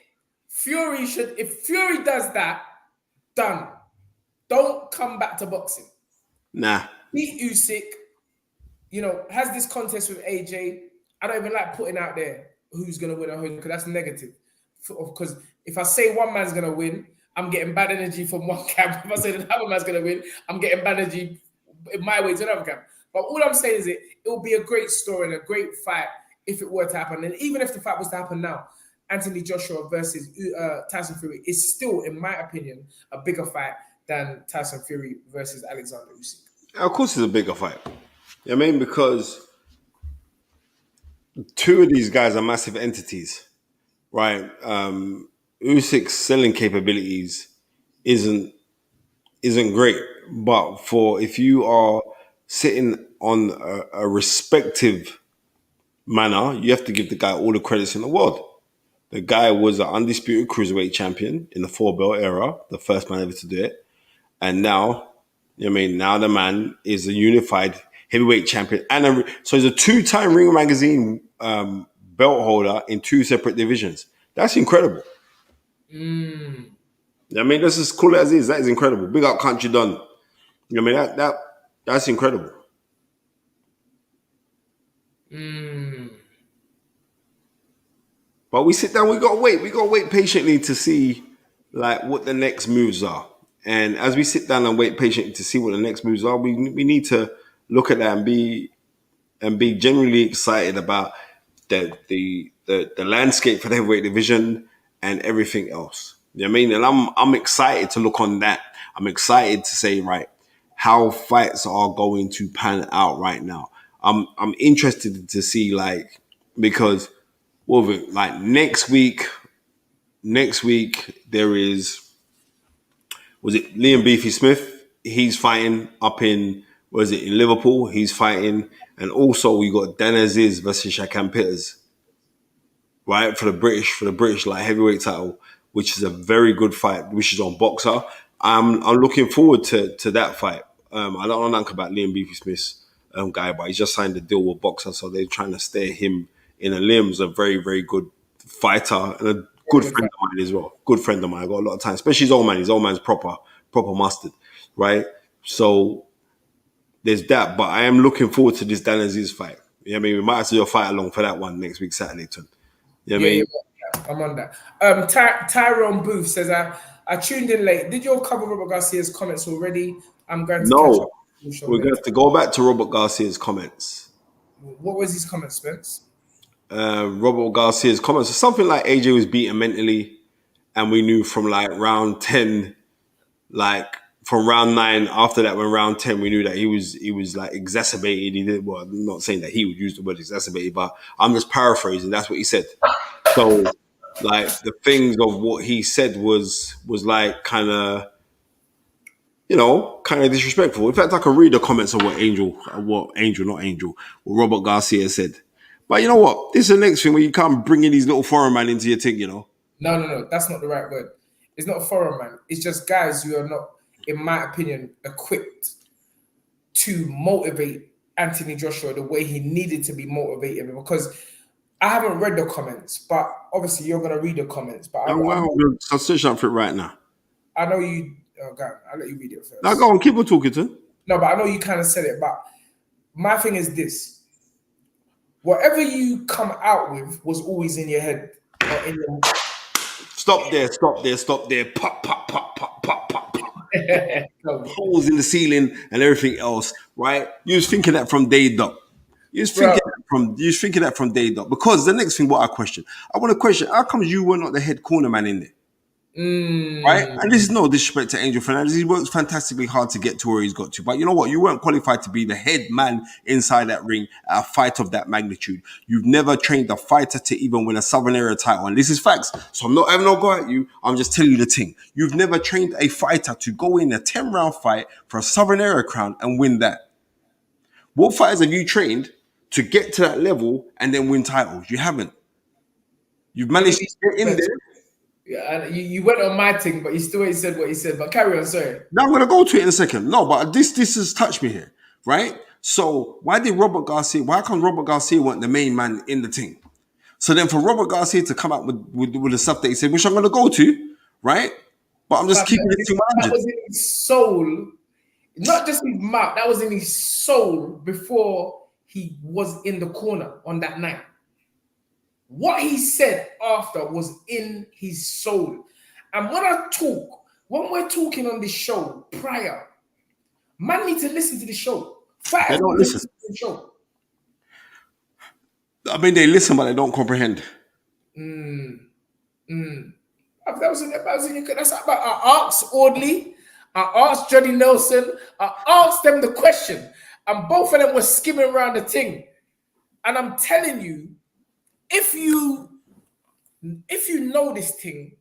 Fury should, if Fury does that, done. Don't come back to boxing. Nah. Beat Usyk, has this contest with AJ. I don't even like putting out there who's going to win or who, because that's negative. Because if I say one man's going to win, I'm getting bad energy from one camp. If I say the other man's going to win, I'm getting bad energy in my way to another camp. But all I'm saying is it will be a great story and a great fight if it were to happen. And even if the fight was to happen now, Anthony Joshua versus Tyson Fury is still, in my opinion, a bigger fight than Tyson Fury versus Alexander Usyk. Of course it's a bigger fight. I mean, because two of these guys are massive entities, right? Usyk's selling capabilities isn't great, but if you are sitting on a respective manner, you have to give the guy all the credits in the world. The guy was an undisputed cruiserweight champion in the 4-belt era, the first man ever to do it, and now the man is a unified heavyweight champion, and so he's a 2-time Ring Magazine belt holder in 2 separate divisions. That's incredible. Let's just call it as is. That is incredible. Big up Country Don. That's incredible. But we sit down. We gotta wait. We gotta wait patiently to see what the next moves are. And as we sit down and wait patiently to see what the next moves are, we need to look at that and be genuinely excited about the landscape for the heavyweight division and everything else. You know what I mean? And I'm excited to look on that. I'm excited to say, right, how fights are going to pan out right now. I'm interested to see because next week there is, was it Liam Beefy Smith? He's fighting up in Liverpool. He's fighting, and also we got Dan Aziz versus Shakan Peters, right, for the British heavyweight title, which is a very good fight, which is on Boxer. I'm looking forward to that fight. I don't know nothing about Liam Beefy Smith's guy, but he just signed a deal with Boxer, so they're trying to steer him in. And Liam's a very, very good fighter and a good friend of mine as well. Good friend of mine. I got a lot of time, especially his old man. His old man's proper mustard, right? So there's that. But I am looking forward to this Dan Aziz fight. You know what I mean? We might have to do a fight along for that one next week, Saturday, Tom. You know what I mean? Yeah, I'm on that. Tyrone Booth says, I tuned in late. Did you cover Robert Garcia's comments already? I'm going to catch up. We're going to have to go back to Robert Garcia's comments. What was his comments, Spence? Robert Garcia's comments are something like AJ was beaten mentally, and we knew from round 10, from round 9, after that, when round 10, we knew that he was exacerbated. He did, well, I'm not saying that he would use the word exacerbated, but I'm just paraphrasing. That's what he said. So, the things of what he said was kind of disrespectful. In fact, I can read the comments of what Robert Garcia said. But you know what? This is the next thing where you can't bring in these little foreign man into your thing, No, that's not the right word. It's not foreign man. It's just guys who are not, in my opinion, equipped to motivate Anthony Joshua the way he needed to be motivated. Because I haven't read the comments, but obviously you're going to read the comments. But I'll search up for it right now. I know you. Oh God, I'll let you read it first. Now go on, keep on talking to. No, but I know you kind of said it. But my thing is this: whatever you come out with was always in your head. Or in your... Stop there. Pop, pop, pop, pop, pop, pop, pop. Holes in the ceiling and everything else, right? You was thinking that from day dot. You was thinking that from day dot. Because the next thing, I want to question, how come you were not the head corner man in there? Right? And this is no disrespect to Angel Fernandez. He works fantastically hard to get to where he's got to. But you know what? You weren't qualified to be the head man inside that ring at a fight of that magnitude. You've never trained a fighter to even win a Southern Era title. And this is facts. So I'm not having no go at you. I'm just telling you the thing. You've never trained a fighter to go in a 10-round fight for a Southern Era crown and win that. What fighters have you trained to get to that level and then win titles? You haven't. You've managed to get in there. Yeah, and you went on my thing, but you still ain't said what he said. But carry on, sorry. Now I'm gonna go to it in a second. No, but this has touched me here, right? So why did Robert Garcia? Why can't Robert Garcia want the main man in the team? So then for Robert Garcia to come out with the stuff that he said, which I'm gonna go to, right? But I'm just But keeping it to that 100. was in his soul, not just his mouth. That was in his soul before he was in the corner on that night. What he said after was in his soul. And when we're talking on this show prior, man need to listen to the show. They Fighters don't need to listen. listen to the show. I mean, they listen, but they don't comprehend. That's about I asked Audley, I asked Johnny Nelson, I asked them the question, and both of them were skimming around the thing. And I'm telling you, if you know this thing,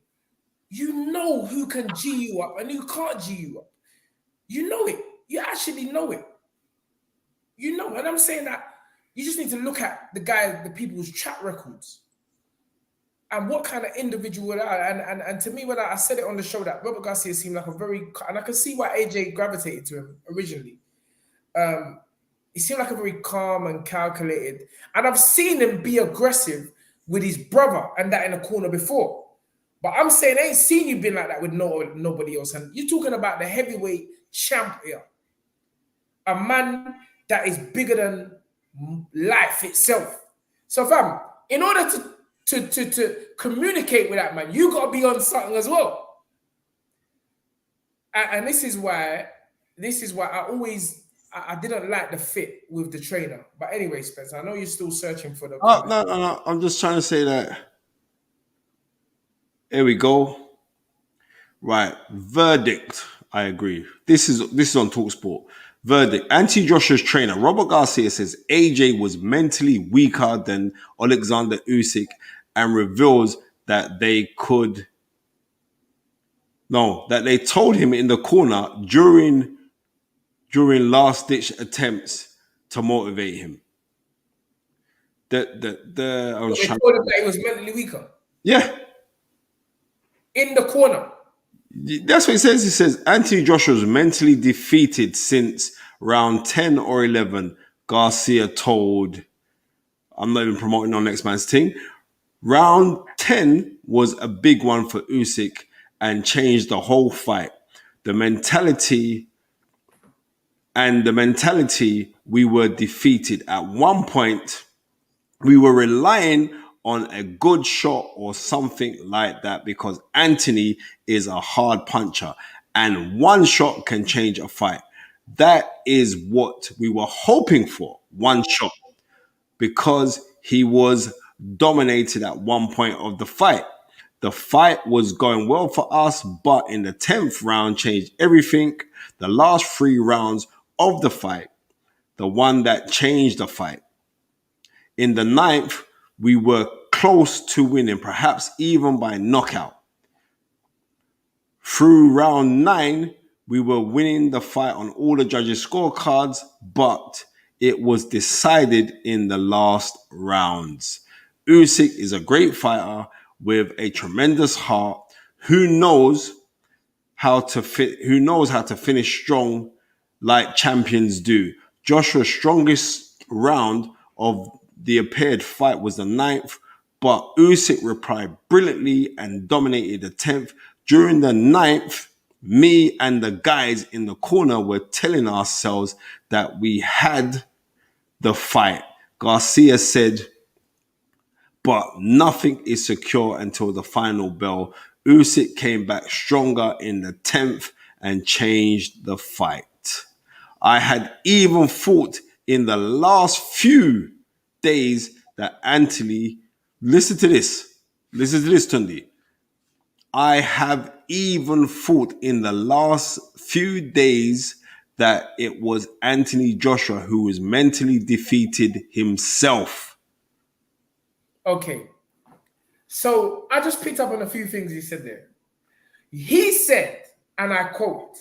you know who can G you up and who can't G you up. You know it. You actually know it. You know, and I'm saying that you just need to look at the people's track records and what kind of individual they are. And to me, when I said it on the show that Robert Garcia seemed like and I can see why AJ gravitated to him originally. He seemed like a very calm and calculated. And I've seen him be aggressive with his brother and that in the corner before. But I'm saying I ain't seen you been like that with nobody else. And you're talking about the heavyweight champ here. A man that is bigger than life itself. So fam, in order to communicate with that man, you got to be on something as well. And this is why I didn't like the fit with the trainer. But anyway, Spencer, I know you're still searching for the No. I'm just trying to say that. Here we go. Right. Verdict. I agree. This is on TalkSport. Verdict. Anti-Joshua's trainer, Robert Garcia, says AJ was mentally weaker than Alexander Usyk and reveals that they told him in the corner during last-ditch attempts to motivate him. They told him that he was mentally weaker. Yeah. In the corner. That's what he says. He says Anthony Joshua was mentally defeated since round 10 or 11. Garcia told, I'm not even promoting our next man's thing. Round 10 was a big one for Usyk and changed the whole fight. The mentality, we were defeated. At one point, we were relying on a good shot or something like that because Anthony is a hard puncher and one shot can change a fight. That is what we were hoping for, one shot, because he was dominated at one point of the fight. The fight was going well for us, but in the 10th round changed everything. The last 3 rounds of the fight, the one that changed the fight. In the 9th, we were close to winning, perhaps even by knockout. Through round 9, we were winning the fight on all the judges' scorecards, but it was decided in the last rounds. Usyk is a great fighter with a tremendous heart who knows how to finish strong like champions do. Joshua's strongest round of the appeared fight was the 9th, but Usyk replied brilliantly and dominated the 10th. During the 9th, me and the guys in the corner were telling ourselves that we had the fight. Garcia said, but nothing is secure until the final bell. Usyk came back stronger in the 10th and changed the fight. I had even thought in the last few days that Anthony, listen to this, Tunde. I have even thought in the last few days that it was Anthony Joshua who was mentally defeated himself. Okay. So I just picked up on a few things he said there. He said, and I quote,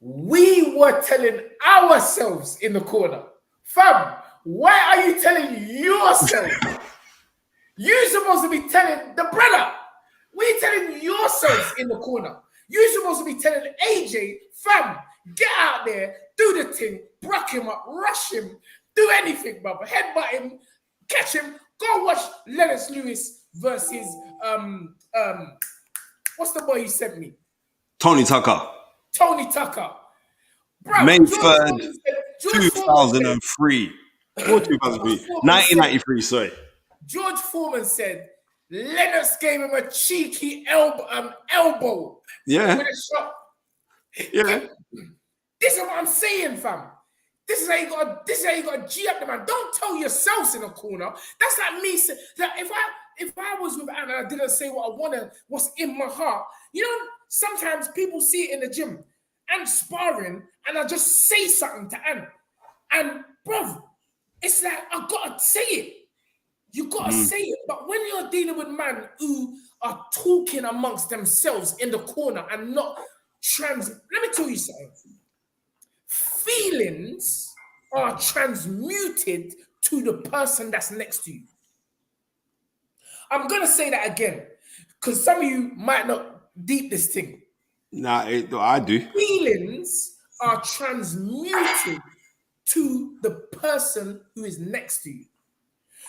we were telling ourselves in the corner, fam, why are you telling yourself? You're supposed to be telling the brother. We you telling yourselves in the corner? You're supposed to be telling AJ, fam, get out there, do the thing, brock him up, rush him, do anything, brother. Headbutt him, catch him, go watch Lennox Lewis versus what's the boy you sent me? Tony Tucker. Tony Tucker. Bro, May George 3rd, Foreman said- George Foreman said- 2003. Or 2003. 1993, George Foreman said Lennox gave him a cheeky elbow Yeah. with a shot. Yeah. This is what I'm saying, fam. This is how you got to G up the man. Don't tell yourselves in a corner. That's like me saying that if I was with Anna and I didn't say what I wanted, what's in my heart. You know, sometimes people see it in the gym and sparring, and I just say something to Anna. And bruv, it's like I gotta say it. You gotta say it. But when you're dealing with men who are talking amongst themselves in the corner and not let me tell you something. Feelings are transmuted to the person that's next to you. I'm gonna say that again because some of you might not deep this thing. Nah, I do. Feelings are transmuted to the person who is next to you.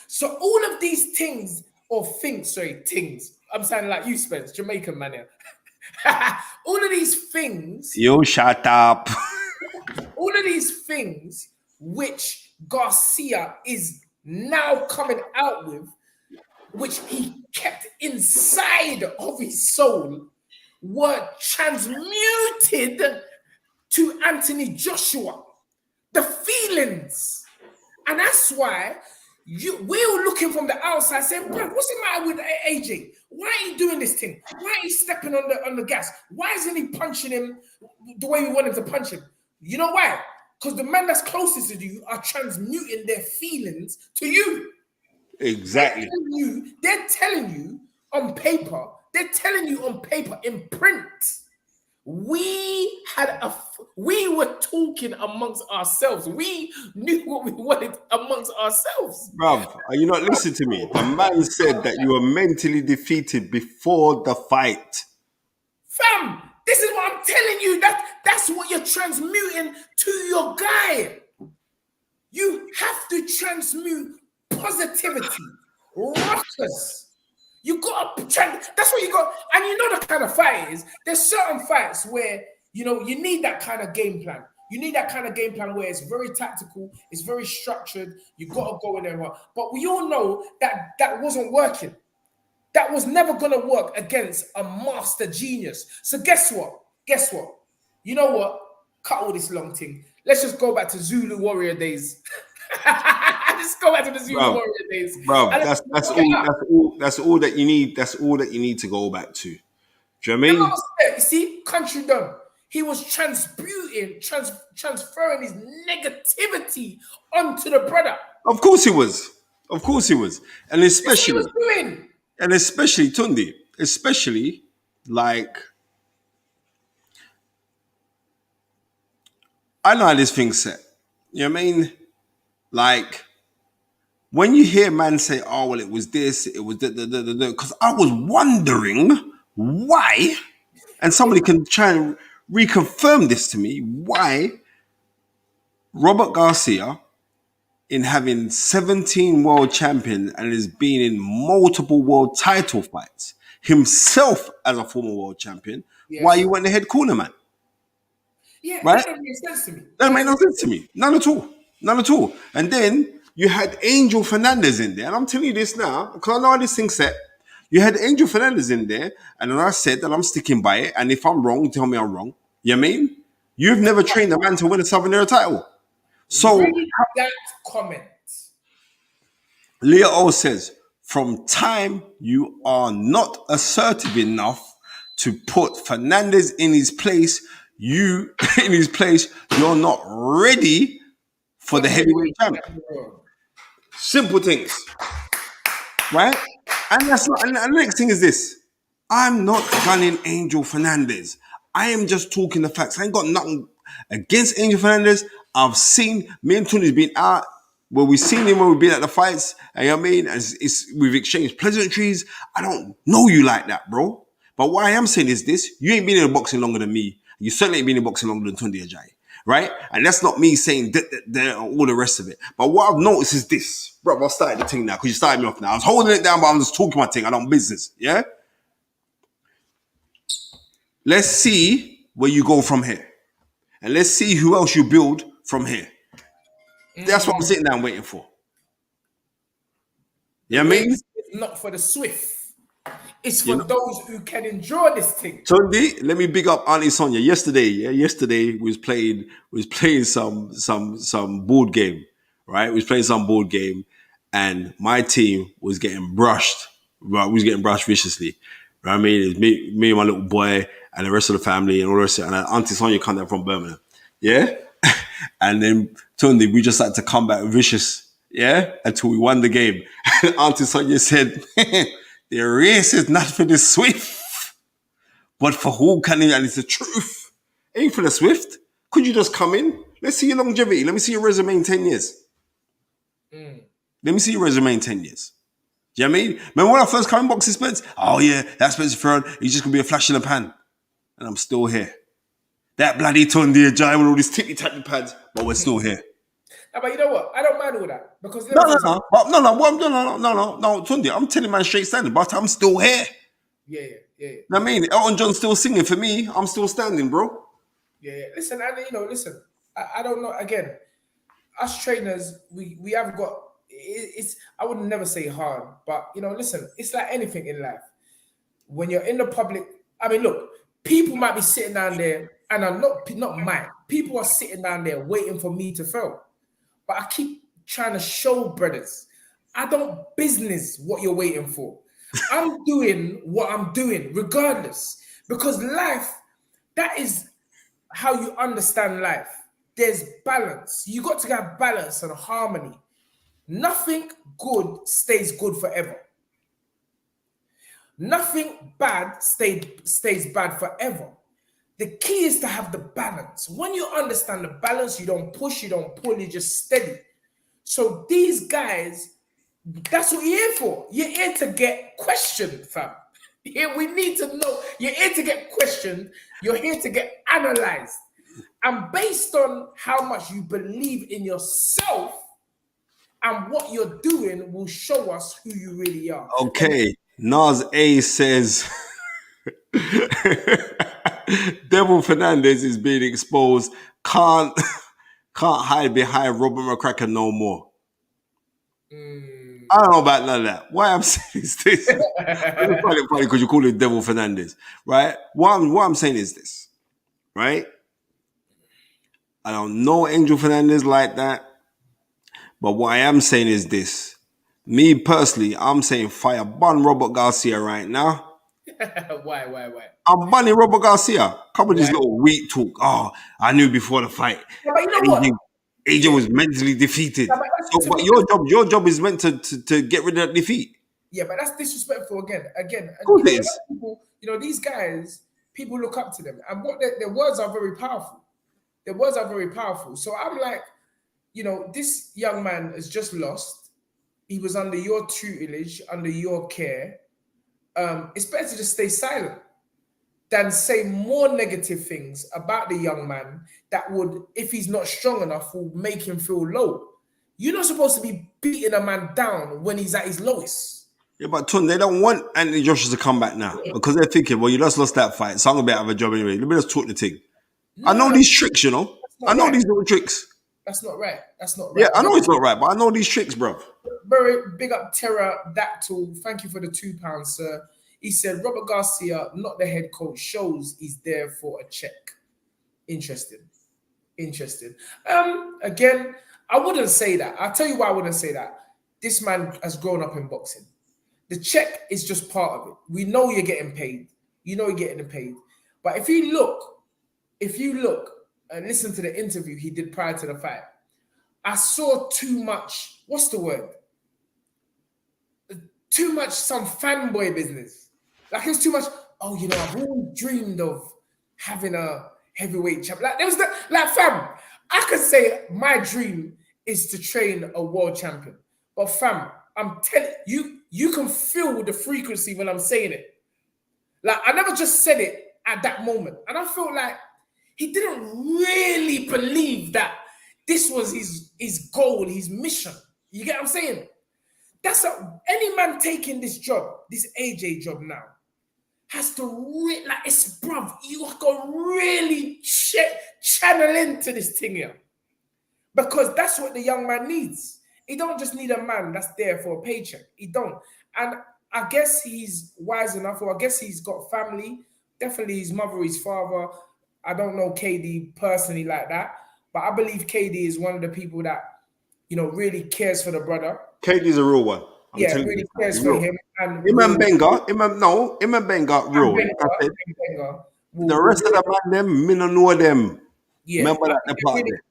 So all of these things, I'm sounding like you, Spence, Jamaican man here. All of these things, You shut up. all of these things which Garcia is now coming out with, which he kept inside of his soul, were transmuted to Anthony Joshua. The feelings. And that's why we're looking from the outside saying, bro, what's the matter with AJ? Why are you doing this thing? Why are you stepping on the gas? Why isn't he punching him the way we want him to punch him? You know why? Because the man that's closest to you are transmuting their feelings to you. Exactly. They're telling you on paper in print. We were talking amongst ourselves. We knew what we wanted amongst ourselves. Bruv, are you not listening to me? The man said that you were mentally defeated before the fight. Fam, this is what I'm telling you. That's what you're transmuting to your guy. You have to transmute positivity, ruckus. You got to that's what you got. And you know the kind of fight it is. There's certain fights where, you need that kind of game plan. You need that kind of game plan where it's very tactical, it's very structured. You got to go in there. But we all know that wasn't working. That was never going to work against a master genius. So guess what? You know what? Cut all this long thing. Let's just go back to Zulu Warrior days. Let's go back to the Zulu Warrior days. Bro, that's all that you need. That's all that you need to go back to. Do you know what I mean? You see, country done. He was transferring his negativity onto the brother. Of course he was. And especially That's what he was doing. And especially Tunde, especially like I know how this thing's set. You know what I mean? Like when you hear man say, "Oh well, it was this, it was because I was wondering why, and somebody can try and reconfirm this to me why Robert Garcia, in having 17 world champion and has been in multiple world title fights, himself as a former world champion, why you went the head corner, man? Yeah, right? That doesn't make sense to me. That made no sense to me. None at all. And then you had Angel Fernandez in there. And I'm telling you this now, because I know how this thing's set. You had Angel Fernandez in there, and then I said that I'm sticking by it. And if I'm wrong, tell me I'm wrong. You know what I mean? You've never trained a man to win a Southern Era title. So that comment. Leah O says, from time you are not assertive enough to put Fernandez in his place, you're not ready for the heavyweight champion. Simple things. Right? And that's not, and the next thing is this. I'm not gunning Angel Fernandez. I am just talking the facts. I ain't got nothing against Angel Fernandez. I've seen me and Tony's been out where we've seen him when we've been at the fights. And you know what I mean? We've exchanged pleasantries. I don't know you like that, bro. But what I am saying is this: you ain't been in boxing longer than me. You certainly ain't been in boxing longer than Tunde Ajayi, right? And that's not me saying all the rest of it. But what I've noticed is this, bro. I'll start the thing now because you started me off now. I was holding it down, but I'm just talking my thing. I don't business. Yeah. Let's see where you go from here, and let's see who else you build from here. That's what I'm sitting down waiting for. You know what I mean? It's not for the swift. It's for those who can enjoy this thing. Tunde, let me big up Auntie Sonia. Yesterday we was playing some board game, right? We was playing some board game, and my team was getting brushed. Right, we was getting brushed viciously. Right? I mean, it's me and my little boy and the rest of the family and all the rest of it. And Auntie Sonia come down from Birmingham. Yeah? And then Tunde, we just had to come back vicious, yeah, until we won the game. And Auntie Sonia said, the race is not for the swift, but for who can, and it's the truth. Ain't for the swift. Could you just come in? Let's see your longevity. Let me see your resume in 10 years. Let me see your resume in 10 years. Do you know what I mean? Remember when I first came in boxing, Spence? Oh yeah, that's Spencer Fearon. He's just going to be a flash in the pan. And I'm still here. That bloody Tunde Ajayi with all these tippy-tappy pads, but we're still here. No, but you know what? I don't mind all that because No, Tunde, I'm telling man straight standing, but I'm still here. Yeah. You know what I mean? Elton John's still singing for me. I'm still standing, bro. Yeah. Listen, listen. I don't know. Again, us trainers, we have got. It's. I would never say hard, but listen. It's like anything in life. When you're in the public, I mean, look. People might be sitting down there, and I'm not mine. People are sitting down there waiting for me to fail. But I keep trying to show brothers, I don't business what you're waiting for. I'm doing what I'm doing regardless. Because life, that is how you understand life. There's balance. You got to have balance and harmony. Nothing good stays good forever. Nothing bad stays bad forever. The key is to have the balance. When you understand the balance, you don't push, you don't pull, you're just steady. So these guys, that's what you're here for. You're here to get questioned, fam. Here we need to know. You're here to get questioned. You're here to get analyzed. And based on how much you believe in yourself and what you're doing will show us who you really are. Okay. Nas A says Devil Fernandez is being exposed. Can't hide behind Robert McCracken no more. I don't know about none of that. Why I'm saying is this. I just find it funny because you call it Devil Fernandez, right? What I'm saying is this, right? I don't know Angel Fernandez like that, but what I am saying is this. Me personally, I'm saying fire ban Robert Garcia right now. Why? I'm banning Robert Garcia. Come with this little weak talk. Oh, I knew before the fight. Yeah, but you know what? AJ was mentally defeated. Yeah, but your job is meant to get rid of that defeat. Yeah, but that's disrespectful again. Of course it is. People, these guys, people look up to them. And what their words are very powerful. Their words are very powerful. So I'm like, this young man has just lost. He was under your tutelage, under your care. It's better to just stay silent than say more negative things about the young man that would, if he's not strong enough, will make him feel low. You're not supposed to be beating a man down when he's at his lowest. Yeah, but Tun, they don't want Anthony Joshua to come back now because they're thinking, well, you just lost that fight, so I'm going to be out of a job anyway. Let me just talk the thing. I know these tricks, I know these little tricks. That's not right. Yeah, I know it's not right, but I know these tricks, bro. Very big up Terra Dactyl. Thank you for the £2, sir. He said, Robert Garcia, not the head coach, shows he's there for a check. Interesting. Again, I wouldn't say that. I'll tell you why I wouldn't say that. This man has grown up in boxing. The check is just part of it. We know you're getting paid. But if you look and listen to the interview he did prior to the fight, I saw too much, what's the word? Too much some fanboy business. Like it's too much, I've always dreamed of having a heavyweight champ. Like there was fam, I could say my dream is to train a world champion. But fam, I'm telling you, you can feel the frequency when I'm saying it. Like, I never just said it at that moment. And I felt like he didn't really believe that this was his goal, his mission. You get what I'm saying? Any man taking this job, this AJ job now, has to bruv, you got to really channel into this thing here. Because that's what the young man needs. He don't just need a man that's there for a paycheck. He don't. And I guess he's wise enough, or I guess he's got family. Definitely his mother, his father. I don't know KD personally like that, but I believe KD is one of the people that, really cares for the brother. KD's a real one. Really cares for him. And him and Benga, him and Benga, real. The rest of the man, them, me no know them. Yeah, remember that the part there.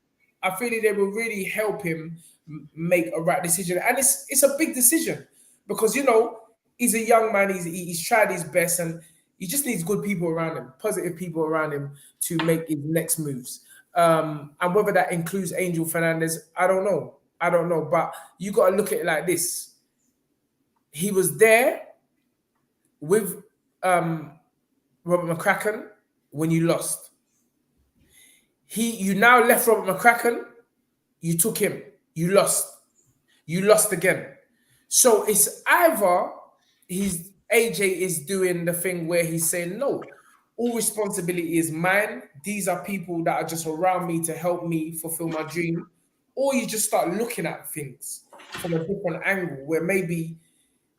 I feel they will really help him make a right decision, and it's a big decision because he's a young man. He's tried his best, and he just needs good people around him, positive people around him to make his next moves. And whether that includes Angel Fernandez, I don't know. But you got to look at it like this. He was there with Robert McCracken when you lost. You now left Robert McCracken. You took him. You lost. You lost again. So it's either AJ is doing the thing where he's saying, no, all responsibility is mine. These are people that are just around me to help me fulfill my dream. Or you just start looking at things from a different angle where maybe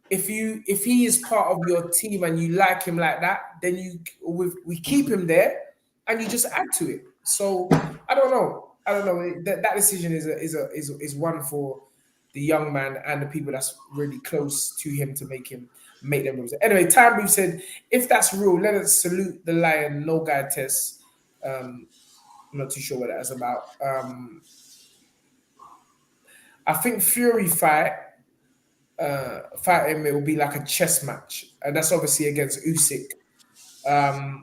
if he is part of your team and you like him like that, then we keep him there and you just add to it. So I don't know. That decision is one for the young man and the people that's really close to him to make them moves. Anyway, Time Brief said, if that's real, let us salute the lion, no guy test. I'm not too sure what that is about. I think Fury fighting it will be like a chess match, and that's obviously against Usyk. I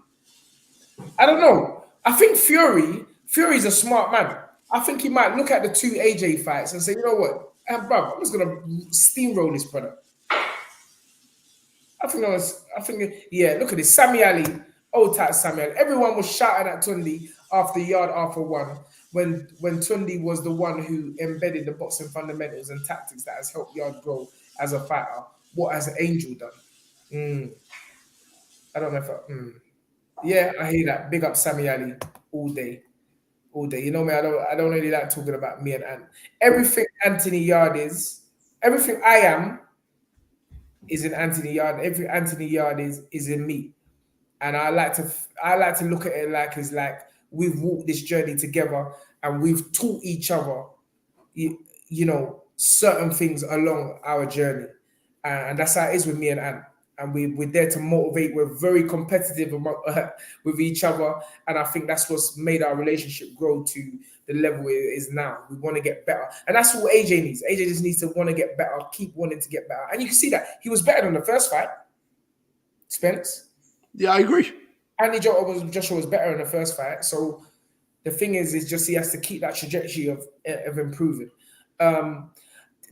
don't know. I think Fury's a smart man. I think he might look at the two AJ fights and say, you know what, bro, I'm just gonna steamroll this brother. Look at this. Sammy Ali, old type Sammy Ali. Everyone was shouting at Tunde after yard after one when Tunde was the one who embedded the boxing fundamentals and tactics that has helped Yard grow as a fighter. What has Angel done? I don't know if yeah, I hear that. Big up Sammy Ali all day. You know me, I don't really like talking about me and Ant. Everything Anthony Yard is, everything I am is in Anthony Yard. Every Anthony Yard is in me. And I like to look at it like it's like we've walked this journey together and we've taught each other, certain things along our journey. And that's how it is with me and Ant. And we're there to motivate. We're very competitive with each other. And I think that's what's made our relationship grow to the level it is now. We want to get better. And that's what AJ needs. AJ just needs to want to get better, keep wanting to get better. And you can see that. He was better than the first fight. Spence? Yeah, I agree. Andy Joshua was better in the first fight. So the thing is just he has to keep that trajectory of improving.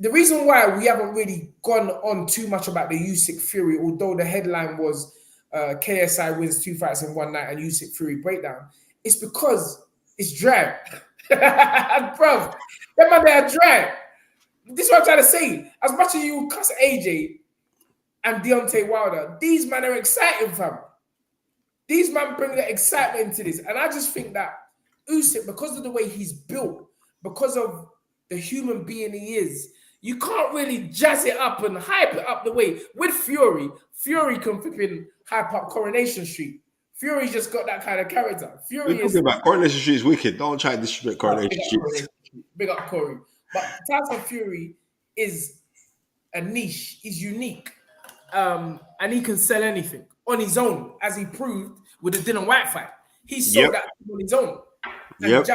The reason why we haven't really gone on too much about the Usyk Fury, although the headline was KSI wins 2 fights in one night and Usyk Fury breakdown, it's because it's dry. Bro, that man, they are dry. This is what I'm trying to say. As much as you cuss AJ and Deontay Wilder, these men are exciting, fam. These men bring the excitement into this. And I just think that Usyk, because of the way he's built, because of the human being he is, you can't really jazz it up and hype it up the way. With Fury can flipping hype up Coronation Street. Fury just got that kind of character. Fury is about Coronation Street is wicked. Don't try to disrespect Coronation Street. Big up Corey. But Tyson Fury is a niche. He's unique. And he can sell anything on his own, as he proved with the Dylan White fight. He sold that on his own. Yep.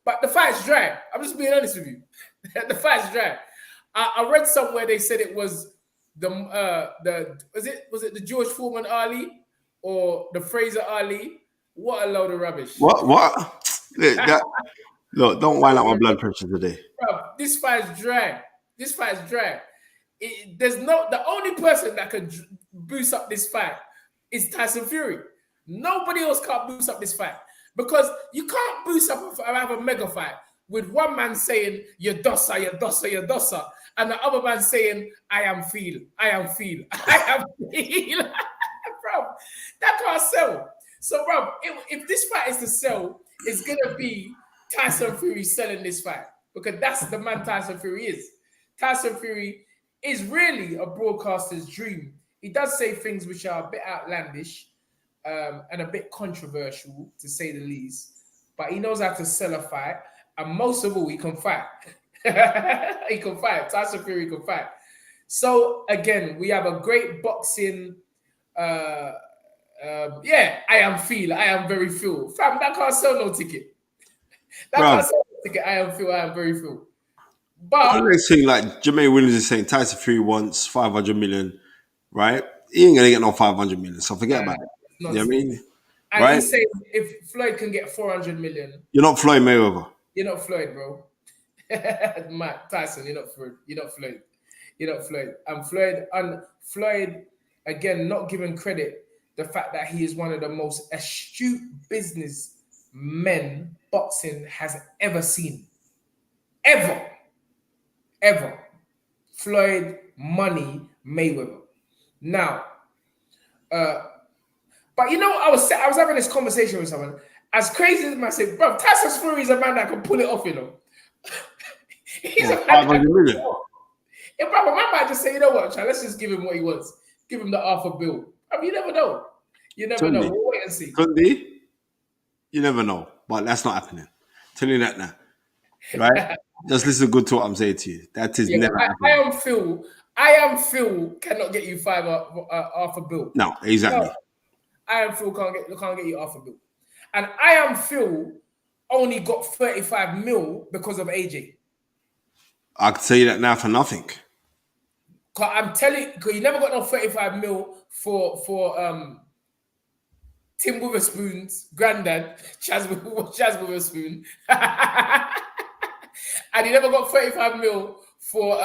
But the fight's dry. I'm just being honest with you. The fight's dry. I read somewhere they said it was was it the George Foreman Ali or the Fraser Ali? What a load of rubbish. What? Look, don't wind up my blood pressure today. Bro, this fight's dry. The only person that could boost up this fight is Tyson Fury. Nobody else can't boost up this fight because you can't boost up have a mega fight with one man saying you're dossa, you're dossa, you're dossa, and the other man saying I am feel, I am feel, I am feel. Bro, that can't sell. So, bro, if this fight is to sell, it's gonna be Tyson Fury selling this fight because that's the man Tyson Fury is. Tyson Fury is really a broadcaster's dream. He does say things which are a bit outlandish and a bit controversial, to say the least. But he knows how to sell a fight, and most of all, he can fight. He can fight. Tyson Fury can fight. So again, we have a great boxing. Yeah, I am feel. I am very feel. Fam, that can't sell no ticket. That can't sell no ticket. I am feel. I am very feel. But I'm saying like Jermaine Williams is saying Tyson Fury wants 500 million, right? He ain't gonna get no 500 million, so forget about it. You know what I mean? And right? he's saying if Floyd can get 400 million, you're not Floyd Mayweather. You're not Floyd, bro. Matt Tyson, you're not Floyd. You're not Floyd. You're not Floyd. And Floyd, again, not giving credit the fact that he is one of the most astute businessmen boxing has ever seen. Ever. Floyd Money Mayweather. Now, but you know, I was having this conversation with someone. As crazy as I say, bro, Tyson Fury is a man that can pull it off, you know. He's a man 500 million. Yeah, bro, man might just say, you know what, Chad, let's just give him what he wants. Give him the Arthur bill. I mean, you never know. You never know. We'll wait and see. Could be. You never know, but that's not happening. Tell you that now, right? Just listen good to what I'm saying to you. That is never happening. I am Phil cannot get you 5 Arthur bill. No, exactly. No, I am Phil can't get you Arthur bill. And I am Phil only got 35 mil because of AJ. I can tell you that now for nothing. Cause I'm telling you, because you never got no 35 mil for Tim Witherspoon's granddad, Chaz Witherspoon. And he never got 35 mil for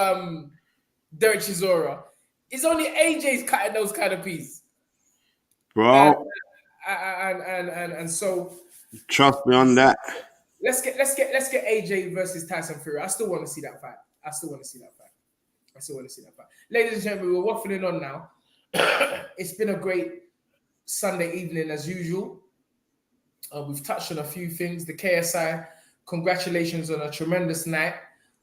Derek Chisora. It's only AJ's cutting those kind of pieces. Bro. And so trust me on that. Let's get AJ versus Tyson Fury. I still want to see that fight. Ladies and gentlemen, we're waffling on now. It's been a great Sunday evening as usual. We've touched on a few things. The KSI, congratulations on a tremendous night.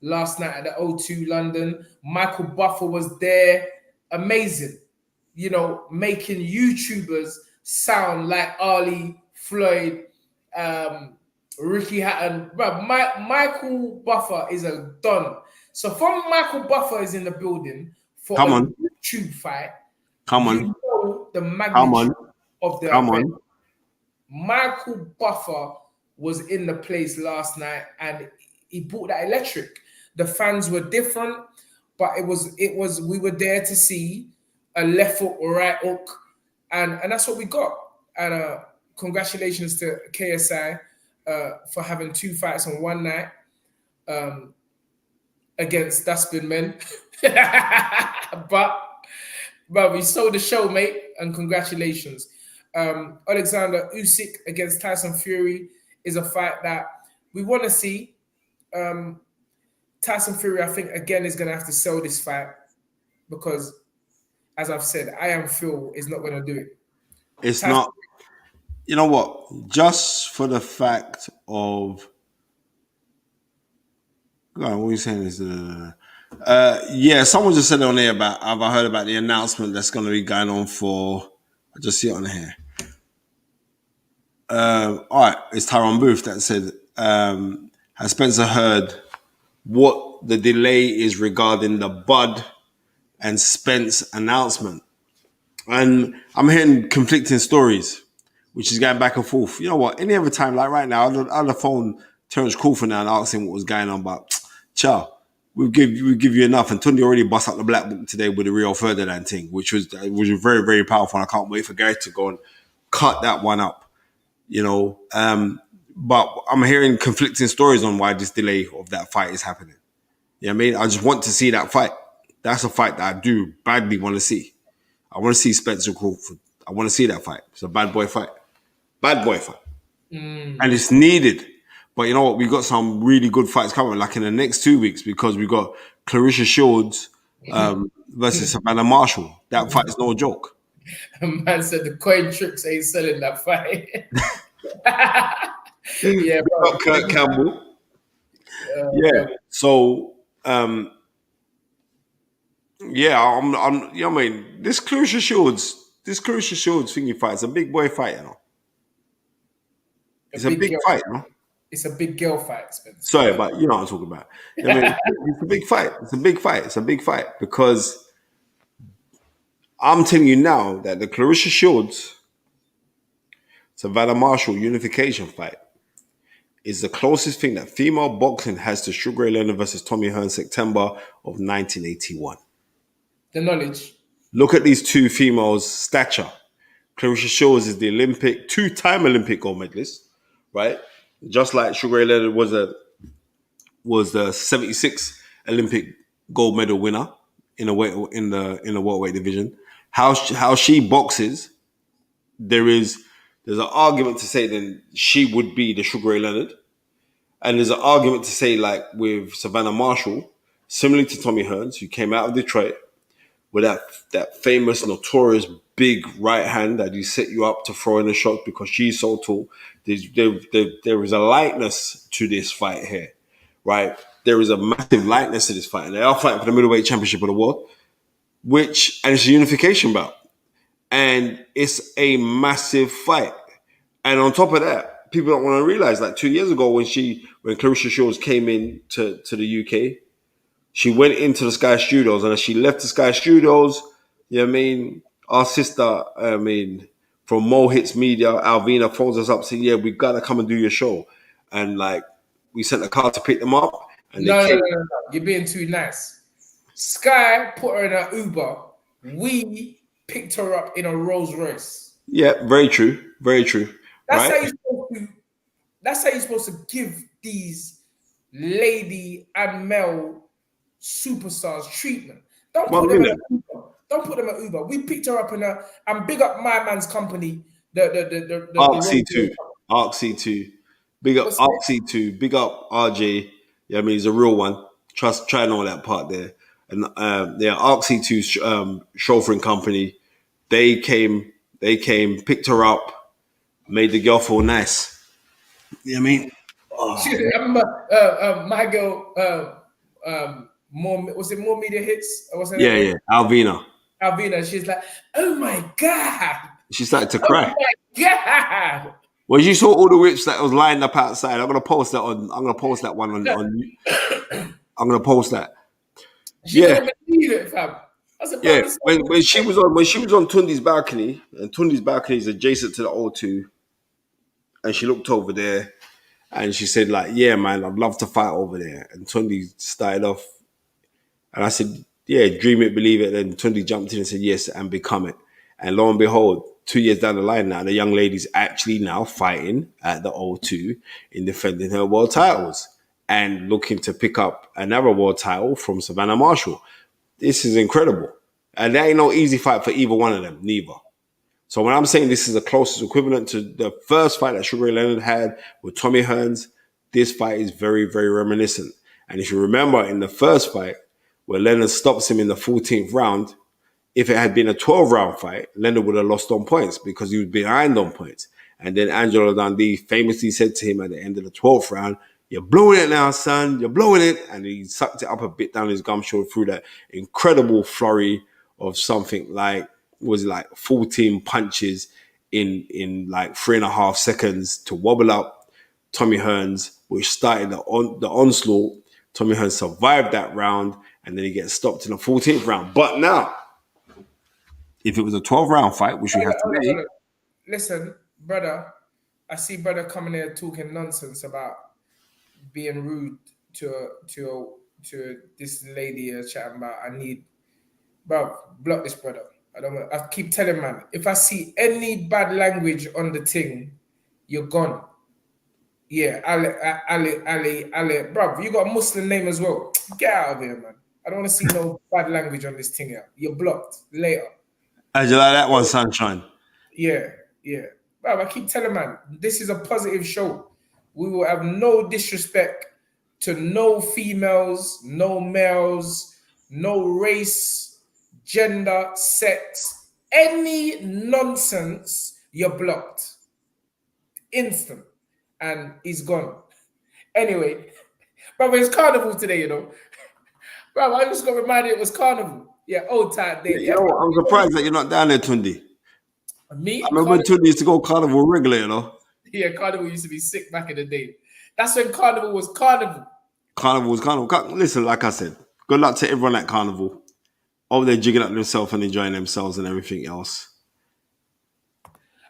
Last night at the O2 London. Michael Buffer was there. Amazing. You know, making YouTubers sound like Ali, Floyd, Ricky Hatton. But Michael Buffer is a don. So from Michael Buffer is in the building for a YouTube fight. You know the magnitude of the event. Michael Buffer was in the place last night and he brought that electric. The fans were different, but it was we were there to see a left hook or right hook, and that's what we got. And congratulations to KSI for having 2 fights on one night against Dustbin Men. but we sold the show, mate, and congratulations. Alexander Usyk against Tyson Fury is a fight that we want to see. Tyson Fury, I think, again, is going to have to sell this fight because, as I've said, I Am Phil is not going to do it. It's Tyson not. You know what? Just for the fact of... God, what are you saying? Yeah, someone just said on here about... Have I heard about the announcement that's going to be going on for... I just see it on here. All right, it's Tyrone Booth that said, has Spencer heard what the delay is regarding the Bud and Spence announcement? And I'm hearing conflicting stories, which is going back and forth. You know what? Any other time, like right now, I'd have phoned Terence Crawford now and asked him what was going on, but ciao. We'll give you enough. And Tunde already bust up the black book today with the RIO FERDINAND thing, which was very, very powerful. And I can't wait for Gary to go and cut that one up. You know, but I'm hearing conflicting stories on why this delay of that fight is happening. You know what I mean? I just want to see that fight. That's a fight that I do badly want to see. I want to see Spencer Crawford. I want to see that fight. It's a bad boy fight. Bad boy fight. And it's needed. But you know what? We got some really good fights coming, like in the next 2 weeks, because we got Clarissa Shields versus Savannah Marshall. That fight is no joke. Man said the coin tricks ain't selling that fight. Yeah, bro. Kurt Campbell. Bro. So, I'm you know what I mean? This Clarissa Shields thingy fight is a big boy fight, you know. It's a big fight, you know. It's a big girl fight, Spencer. Sorry, but you know what I'm talking about. I mean, it's a big fight. It's a big fight. It's a big fight because I'm telling you now that the Clarissa Shields Savannah Marshall unification fight is the closest thing that female boxing has to Sugar Ray Leonard versus Tommy Hearn September of 1981. The knowledge. Look at these two females' stature. Clarissa Shields is the two-time Olympic gold medalist, right? Just like Sugar Ray Leonard was the 76 Olympic gold medal winner in the welterweight division. How she boxes, there's an argument to say then she would be the Sugar Ray Leonard, and there's an argument to say like with Savannah Marshall, similarly to Tommy Hearns, who came out of Detroit with that famous, notorious big right hand that you set you up to throw in a shot because she's so tall. There is a lightness to this fight here, right? There is a massive lightness to this fight, and they are fighting for the middleweight championship of the world, and it's a unification bout, and it's a massive fight. And on top of that, people don't want to realize like 2 years ago when Clarissa Shields came in to the UK, she went into the Sky Studios, and as she left the Sky Studios, you know what I mean, our sister, from Mo Hits Media, Alvina phones us up saying, yeah, we got to come and do your show. And like, we sent a car to pick them up. And No. You're being too nice. Sky put her in an Uber. We picked her up in a Rolls Royce. Yeah, very true. Very true. That's right? how you're supposed to give these lady and male superstars treatment. Don't put them at Uber. We picked her up and big up my man's company. The Arc C2. Big up Arc C2. Big up RJ. Yeah, I mean he's a real one. Try and know that part there. And Arc C2's chauffeuring company. They came, picked her up, made the girl feel nice. You know what I mean? I remember my girl. Was it More Media Hits? Yeah. Alvina. She's like, oh my God. She started to cry. Oh my God. Well, you saw all the whips that was lined up outside. I'm gonna post that one on I'm gonna post that. She couldn't believe it, fam. Yeah. When she was on Tunde's balcony, and Tunde's balcony is adjacent to the O2, and she looked over there and she said, like, yeah, man, I'd love to fight over there. And Tunde started off. And I said, yeah, dream it, believe it. And Tunde jumped in and said, yes, and become it. And lo and behold, 2 years down the line now, the young lady's actually now fighting at the O2 in defending her world titles and looking to pick up another world title from Savannah Marshall. This is incredible. And there ain't no easy fight for either one of them, neither. So when I'm saying this is the closest equivalent to the first fight that Sugar Ray Leonard had with Tommy Hearns, this fight is very, very reminiscent. And if you remember in the first fight, where Leonard stops him in the 14th round, if it had been a 12-round fight, Leonard would have lost on points because he was behind on points. And then Angelo Dundee famously said to him at the end of the 12th round, you're blowing it now, son, you're blowing it. And he sucked it up a bit down his gumshoe through that incredible flurry of something like, 14 punches in like 3.5 seconds to wobble up Tommy Hearns, which started the onslaught. Tommy Hearns survived that round, and then he gets stopped in the 14th round. But now, if it was a 12-round fight, which we have today... Listen, brother, I see brother coming here talking nonsense about being rude to this lady chatting about, bro, block this brother. I keep telling man, if I see any bad language on the thing, you're gone. Yeah, Ali, bro, you got a Muslim name as well. Get out of here, man. I don't want to see no bad language on this thing here. You're blocked later. How'd you like that one, Sunshine? Yeah, yeah. Well, I keep telling man, this is a positive show. We will have no disrespect to no females, no males, no race, gender, sex, any nonsense. You're blocked, instant, and he's gone. Anyway, brother, it's carnival today, you know. Bro, I just got reminded it was carnival. Yeah, old time Yeah, day. you know what? I'm surprised that you're not down there, Tunde. I Me, remember when carnival. Tunde used to go carnival regularly, you know. Yeah, carnival used to be sick back in the day. That's when carnival was carnival. Carnival's carnival. Listen, like I said, good luck to everyone at carnival. Over there jigging up themselves and enjoying themselves and everything else.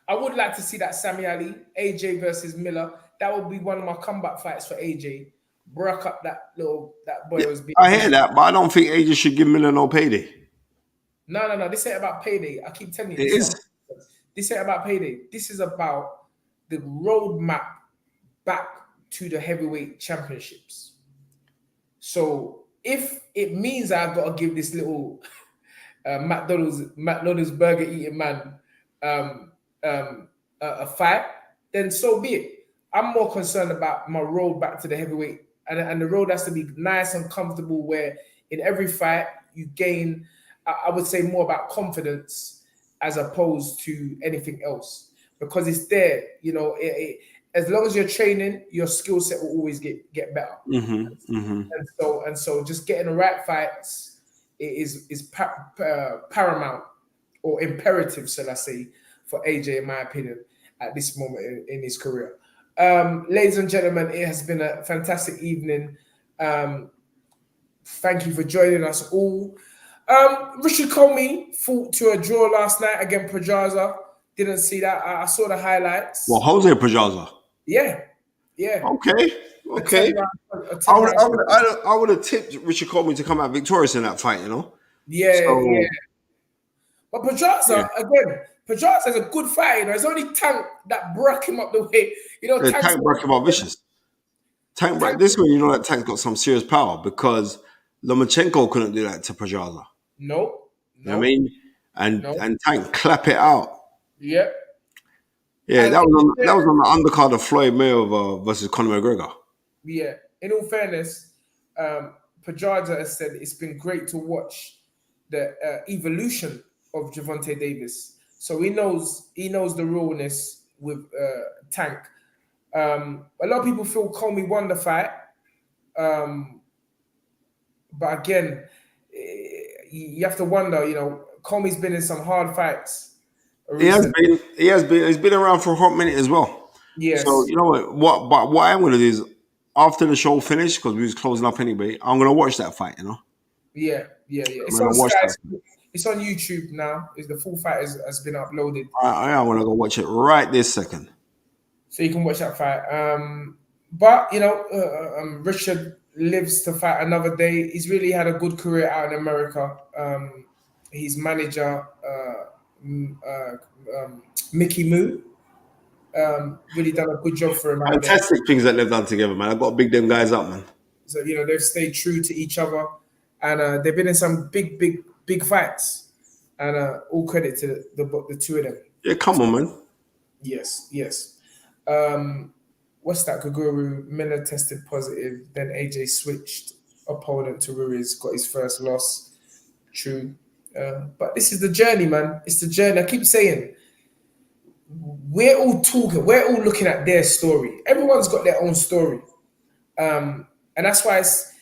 I would like to see that Sammy Ali, AJ versus Miller. That would be one of my comeback fights for AJ. Broke up that boy Yeah, was being. I hear that, but I don't think AJ should give Miller no payday. No. This ain't about payday. I keep telling you, It is. this ain't about payday. This is about the roadmap back to the heavyweight championships. So if it means I've got to give this little McDonald's burger eating man a fight, then so be it. I'm more concerned about my road back to the heavyweight, and the road has to be nice and comfortable. Where in every fight you gain, I would say more about confidence as opposed to anything else, because it's there. You know, as long as you're training, your skill set will always get better. And so just getting the right fights is paramount or imperative, shall I say, for AJ, in my opinion, at this moment in his career. Ladies and gentlemen, it has been a fantastic evening. Thank you for joining us all. Richard Comey fought to a draw last night against Pedraza. Didn't see that. I saw the highlights. Well, Jose Pedraza. Yeah. Okay. I would have tipped Richard Coleman to come out victorious in that fight, you know? Yeah. But Pedraza, again, Pedraza is a good fighter. You know, it's only Tank that broke him up the way. You know, Tank broke him up vicious. This one, you know that Tank's got some serious power because Lomachenko couldn't do that to Pedraza. No. You know what I mean? And Tank clap it out. Yeah. Yeah, that was on the undercard of Floyd Mayweather versus Conor McGregor. Yeah. In all fairness, Pedraza has said it's been great to watch the evolution of Gervonta Davis. So he knows the realness with Tank. A lot of people feel Comey won the fight. But again, you have to wonder, you know, Comey's been in some hard fights. He's been around for a hot minute as well. Yes. So you know what I'm gonna do is after the show finished, because we was closing up anyway, I'm gonna watch that fight, you know. Yeah. It's on Sky. It's on YouTube now. The full fight has been uploaded. I want to go watch it right this second. So you can watch that fight. But you know, Richard lives to fight another day. He's really had a good career out in America. His manager, Mickey Moo, really done a good job for him. Fantastic things that they've done together, man. I've got to big them guys up, man. So you know they've stayed true to each other, and they've been in some big fights. And all credit to the two of them. Yeah, come on, man. Yes. What's that? Guguru Miller tested positive. Then AJ switched opponent to Ruiz, got his first loss. True. But this is the journey, man. It's the journey. I keep saying, we're all talking. We're all looking at their story. Everyone's got their own story. And that's why it's,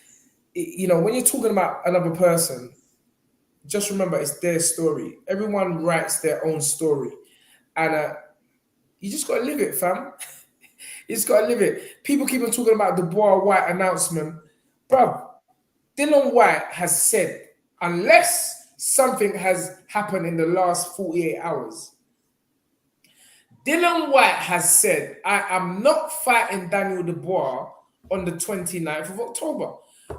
you know, when you're talking about another person, just remember it's their story. Everyone writes their own story. And you just got to live it, fam. You just got to live it. People keep on talking about the Dubois White announcement. Bro, Dylan White has said, unless something has happened in the last 48 hours, Dylan White has said, I am not fighting Daniel Dubois on the 29th of October,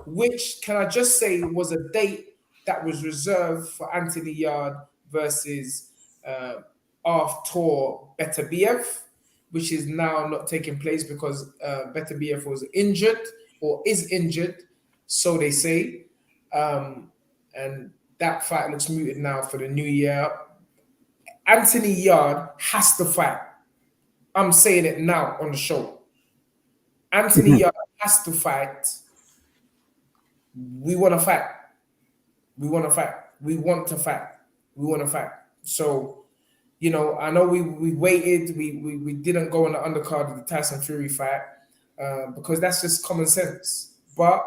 which, can I just say, was a date that was reserved for Anthony Yard versus Artur Beterbiev, which is now not taking place because Beterbiev was injured or is injured, so they say. And that fight looks mooted now for the new year. Anthony Yard has to fight. I'm saying it now on the show. Anthony Yard has to fight. We want to fight. We want to fight. We want to fight. We want to fight. So, you know, I know we waited. We didn't go on the undercard of the Tyson Fury fight because that's just common sense. But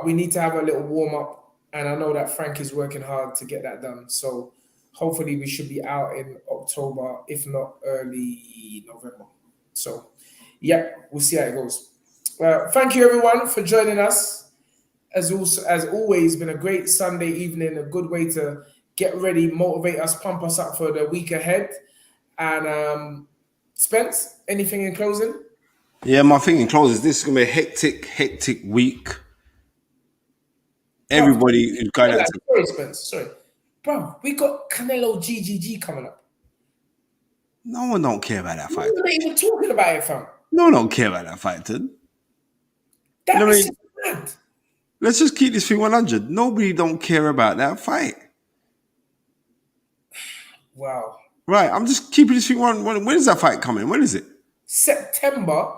we need to have a little warm up, and I know that Frank is working hard to get that done. So hopefully we should be out in October, if not early November. So yeah, we'll see how it goes. Thank you everyone for joining us. As always, been a great Sunday evening, a good way to get ready, motivate us, pump us up for the week ahead. And Spence, anything in closing? Yeah, my thing in closing is this is gonna be a hectic week. Everybody is going out. Sorry, Spence. Sorry, bro. We got Canelo GGG coming up. No one don't care about that fight. We're not even talking about it, fam. No one don't care about that fight, dude. That You know what I is mean? mad. Let's just keep this thing 100. Nobody don't care about that fight. Wow. Right, I'm just keeping this thing 100. When is that fight coming? When is it? September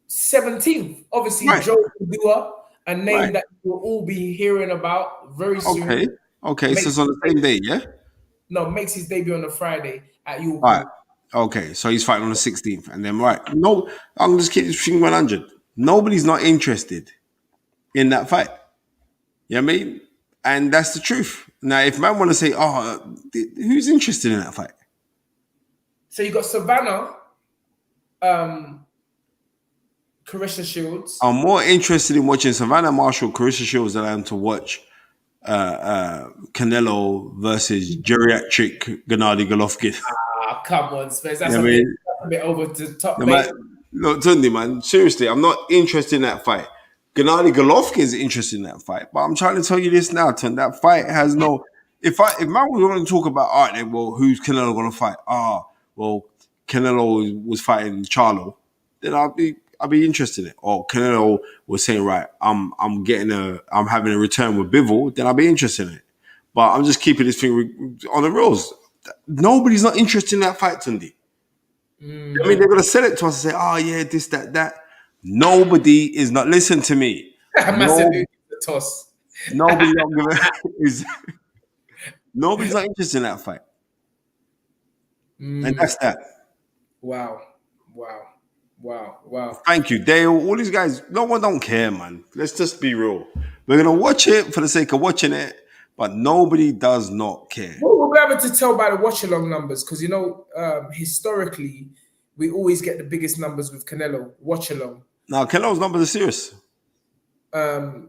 17th. Obviously, Right. Joe Padua, a name Right. that you'll all be hearing about very soon. Okay, so it's on the same day, yeah? No, makes his debut on a Friday at York. Right. Okay, so he's fighting on the 16th. And then, right. No, I'm just keeping this thing 100. Nobody's not interested in that fight. You know what I mean? And that's the truth. Now, if man want to say, who's interested in that fight? So you got Savannah, Carissa Shields. I'm more interested in watching Savannah Marshall, Carissa Shields than I am to watch Canelo versus geriatric Gennady Golovkin. Ah, come on, Spence. That's, You know a, what I bit, mean? that's a bit over the top, No, mate. man, look, Tunde, man, seriously, I'm not interested in that fight. Gennady Golovkin is interested in that fight, but I'm trying to tell you this now, Tunde. That fight has no. If man was going to talk about, all right, then, well, who's Canelo going to fight? Well, Canelo was fighting Charlo, then I'll be interested in it. Or Canelo was saying, right, I'm having a return with Bivol, then I'll be interested in it. But I'm just keeping this thing on the rules. Nobody's not interested in that fight, Tunde. I mean, they're gonna sell it to us and say, "Oh yeah, this, that." Nobody is not. Listen to me. Massive toss. Nobody's not interested in that fight, and that's that. Wow. Thank you, Dale. All these guys. No one don't care, man. Let's just be real. We're gonna watch it for the sake of watching it, but nobody does not care. Well, we'll be able to tell by the watch-along numbers because, you know, historically, we always get the biggest numbers with Canelo, watch-along. Now, Canelo's numbers are serious. So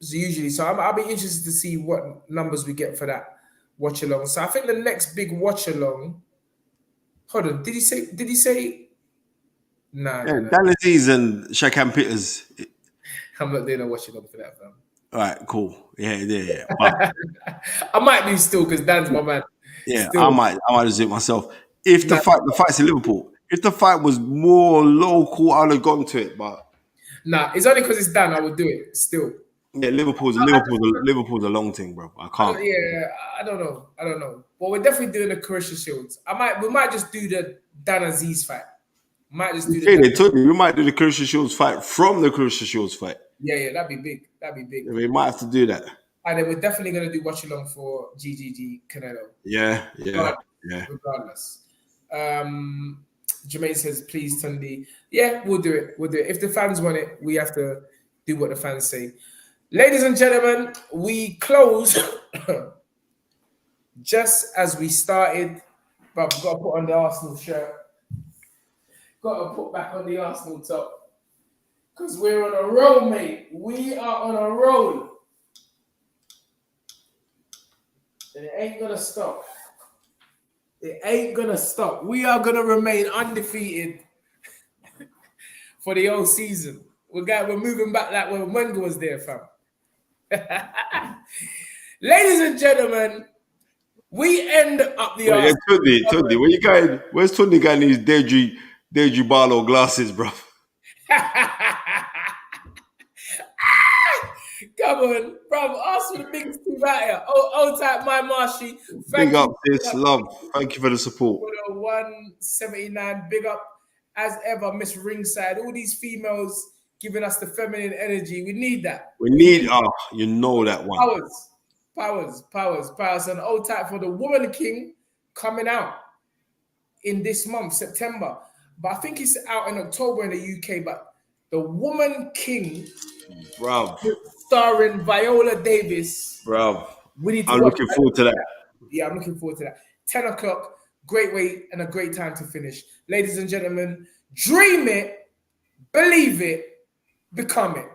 usually, so I'll be interested to see what numbers we get for that watch-along. So I think the next big watch-along, hold on, did he say? Nah. Dan Aziz and Shakan Peters. I'm not doing a watch-along for that, fam. All right, cool. Yeah. But, I might do still because Dan's my man. yeah, Still. I might just do it myself. If the fight's in Liverpool. If the fight was more local, I'd have gone to it. But nah, it's only because it's Dan I would do it still. yeah, Liverpool's a long thing, bro. I can't. Yeah, I don't know. Well, we're definitely doing the Carissa Shields. We might just do the Dan Aziz fight. Might just do the. They told me we might do the Carissa Shields fight from the Carissa Shields fight. Yeah, that'd be big. We might have to do that. And then we're definitely gonna do watch along for GGG Canelo. Yeah. Regardless. Jermaine says, please, Tunde. Yeah, we'll do it. If the fans want it, we have to do what the fans say. Ladies and gentlemen, we close just as we started. But we've got to put on the Arsenal shirt. Got to put back on the Arsenal top. Because we're on a roll, mate. We are on a roll. And it ain't going to stop. It ain't going to stop. We are going to remain undefeated for the whole season. We're moving back like when Wenger was there, fam. Ladies and gentlemen, we end up the Arsenal. Tunde, where you going? Where's Tunde going these Deji Barlow glasses, bro? Come on, bro. Ask for the biggest team out here. Oh, type my Marshy. Big Thank up you this love. Thank you for the support. for the 179. Big up as ever, Miss Ringside. All these females giving us the feminine energy. We need that. We need you know that one. Powers. And old type for the Woman King coming out in this month, September. But I think it's out in October in the UK. But the Woman King, Bruv. starring Viola Davis. Bruv. We need to I'm watch looking forward to that. Yeah, I'm looking forward to that. 10 o'clock, great way and a great time to finish. Ladies and gentlemen, dream it, believe it, become it.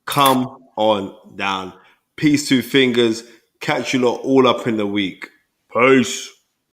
Come on down. Peace, two fingers. Catch you lot all up in the week. Peace.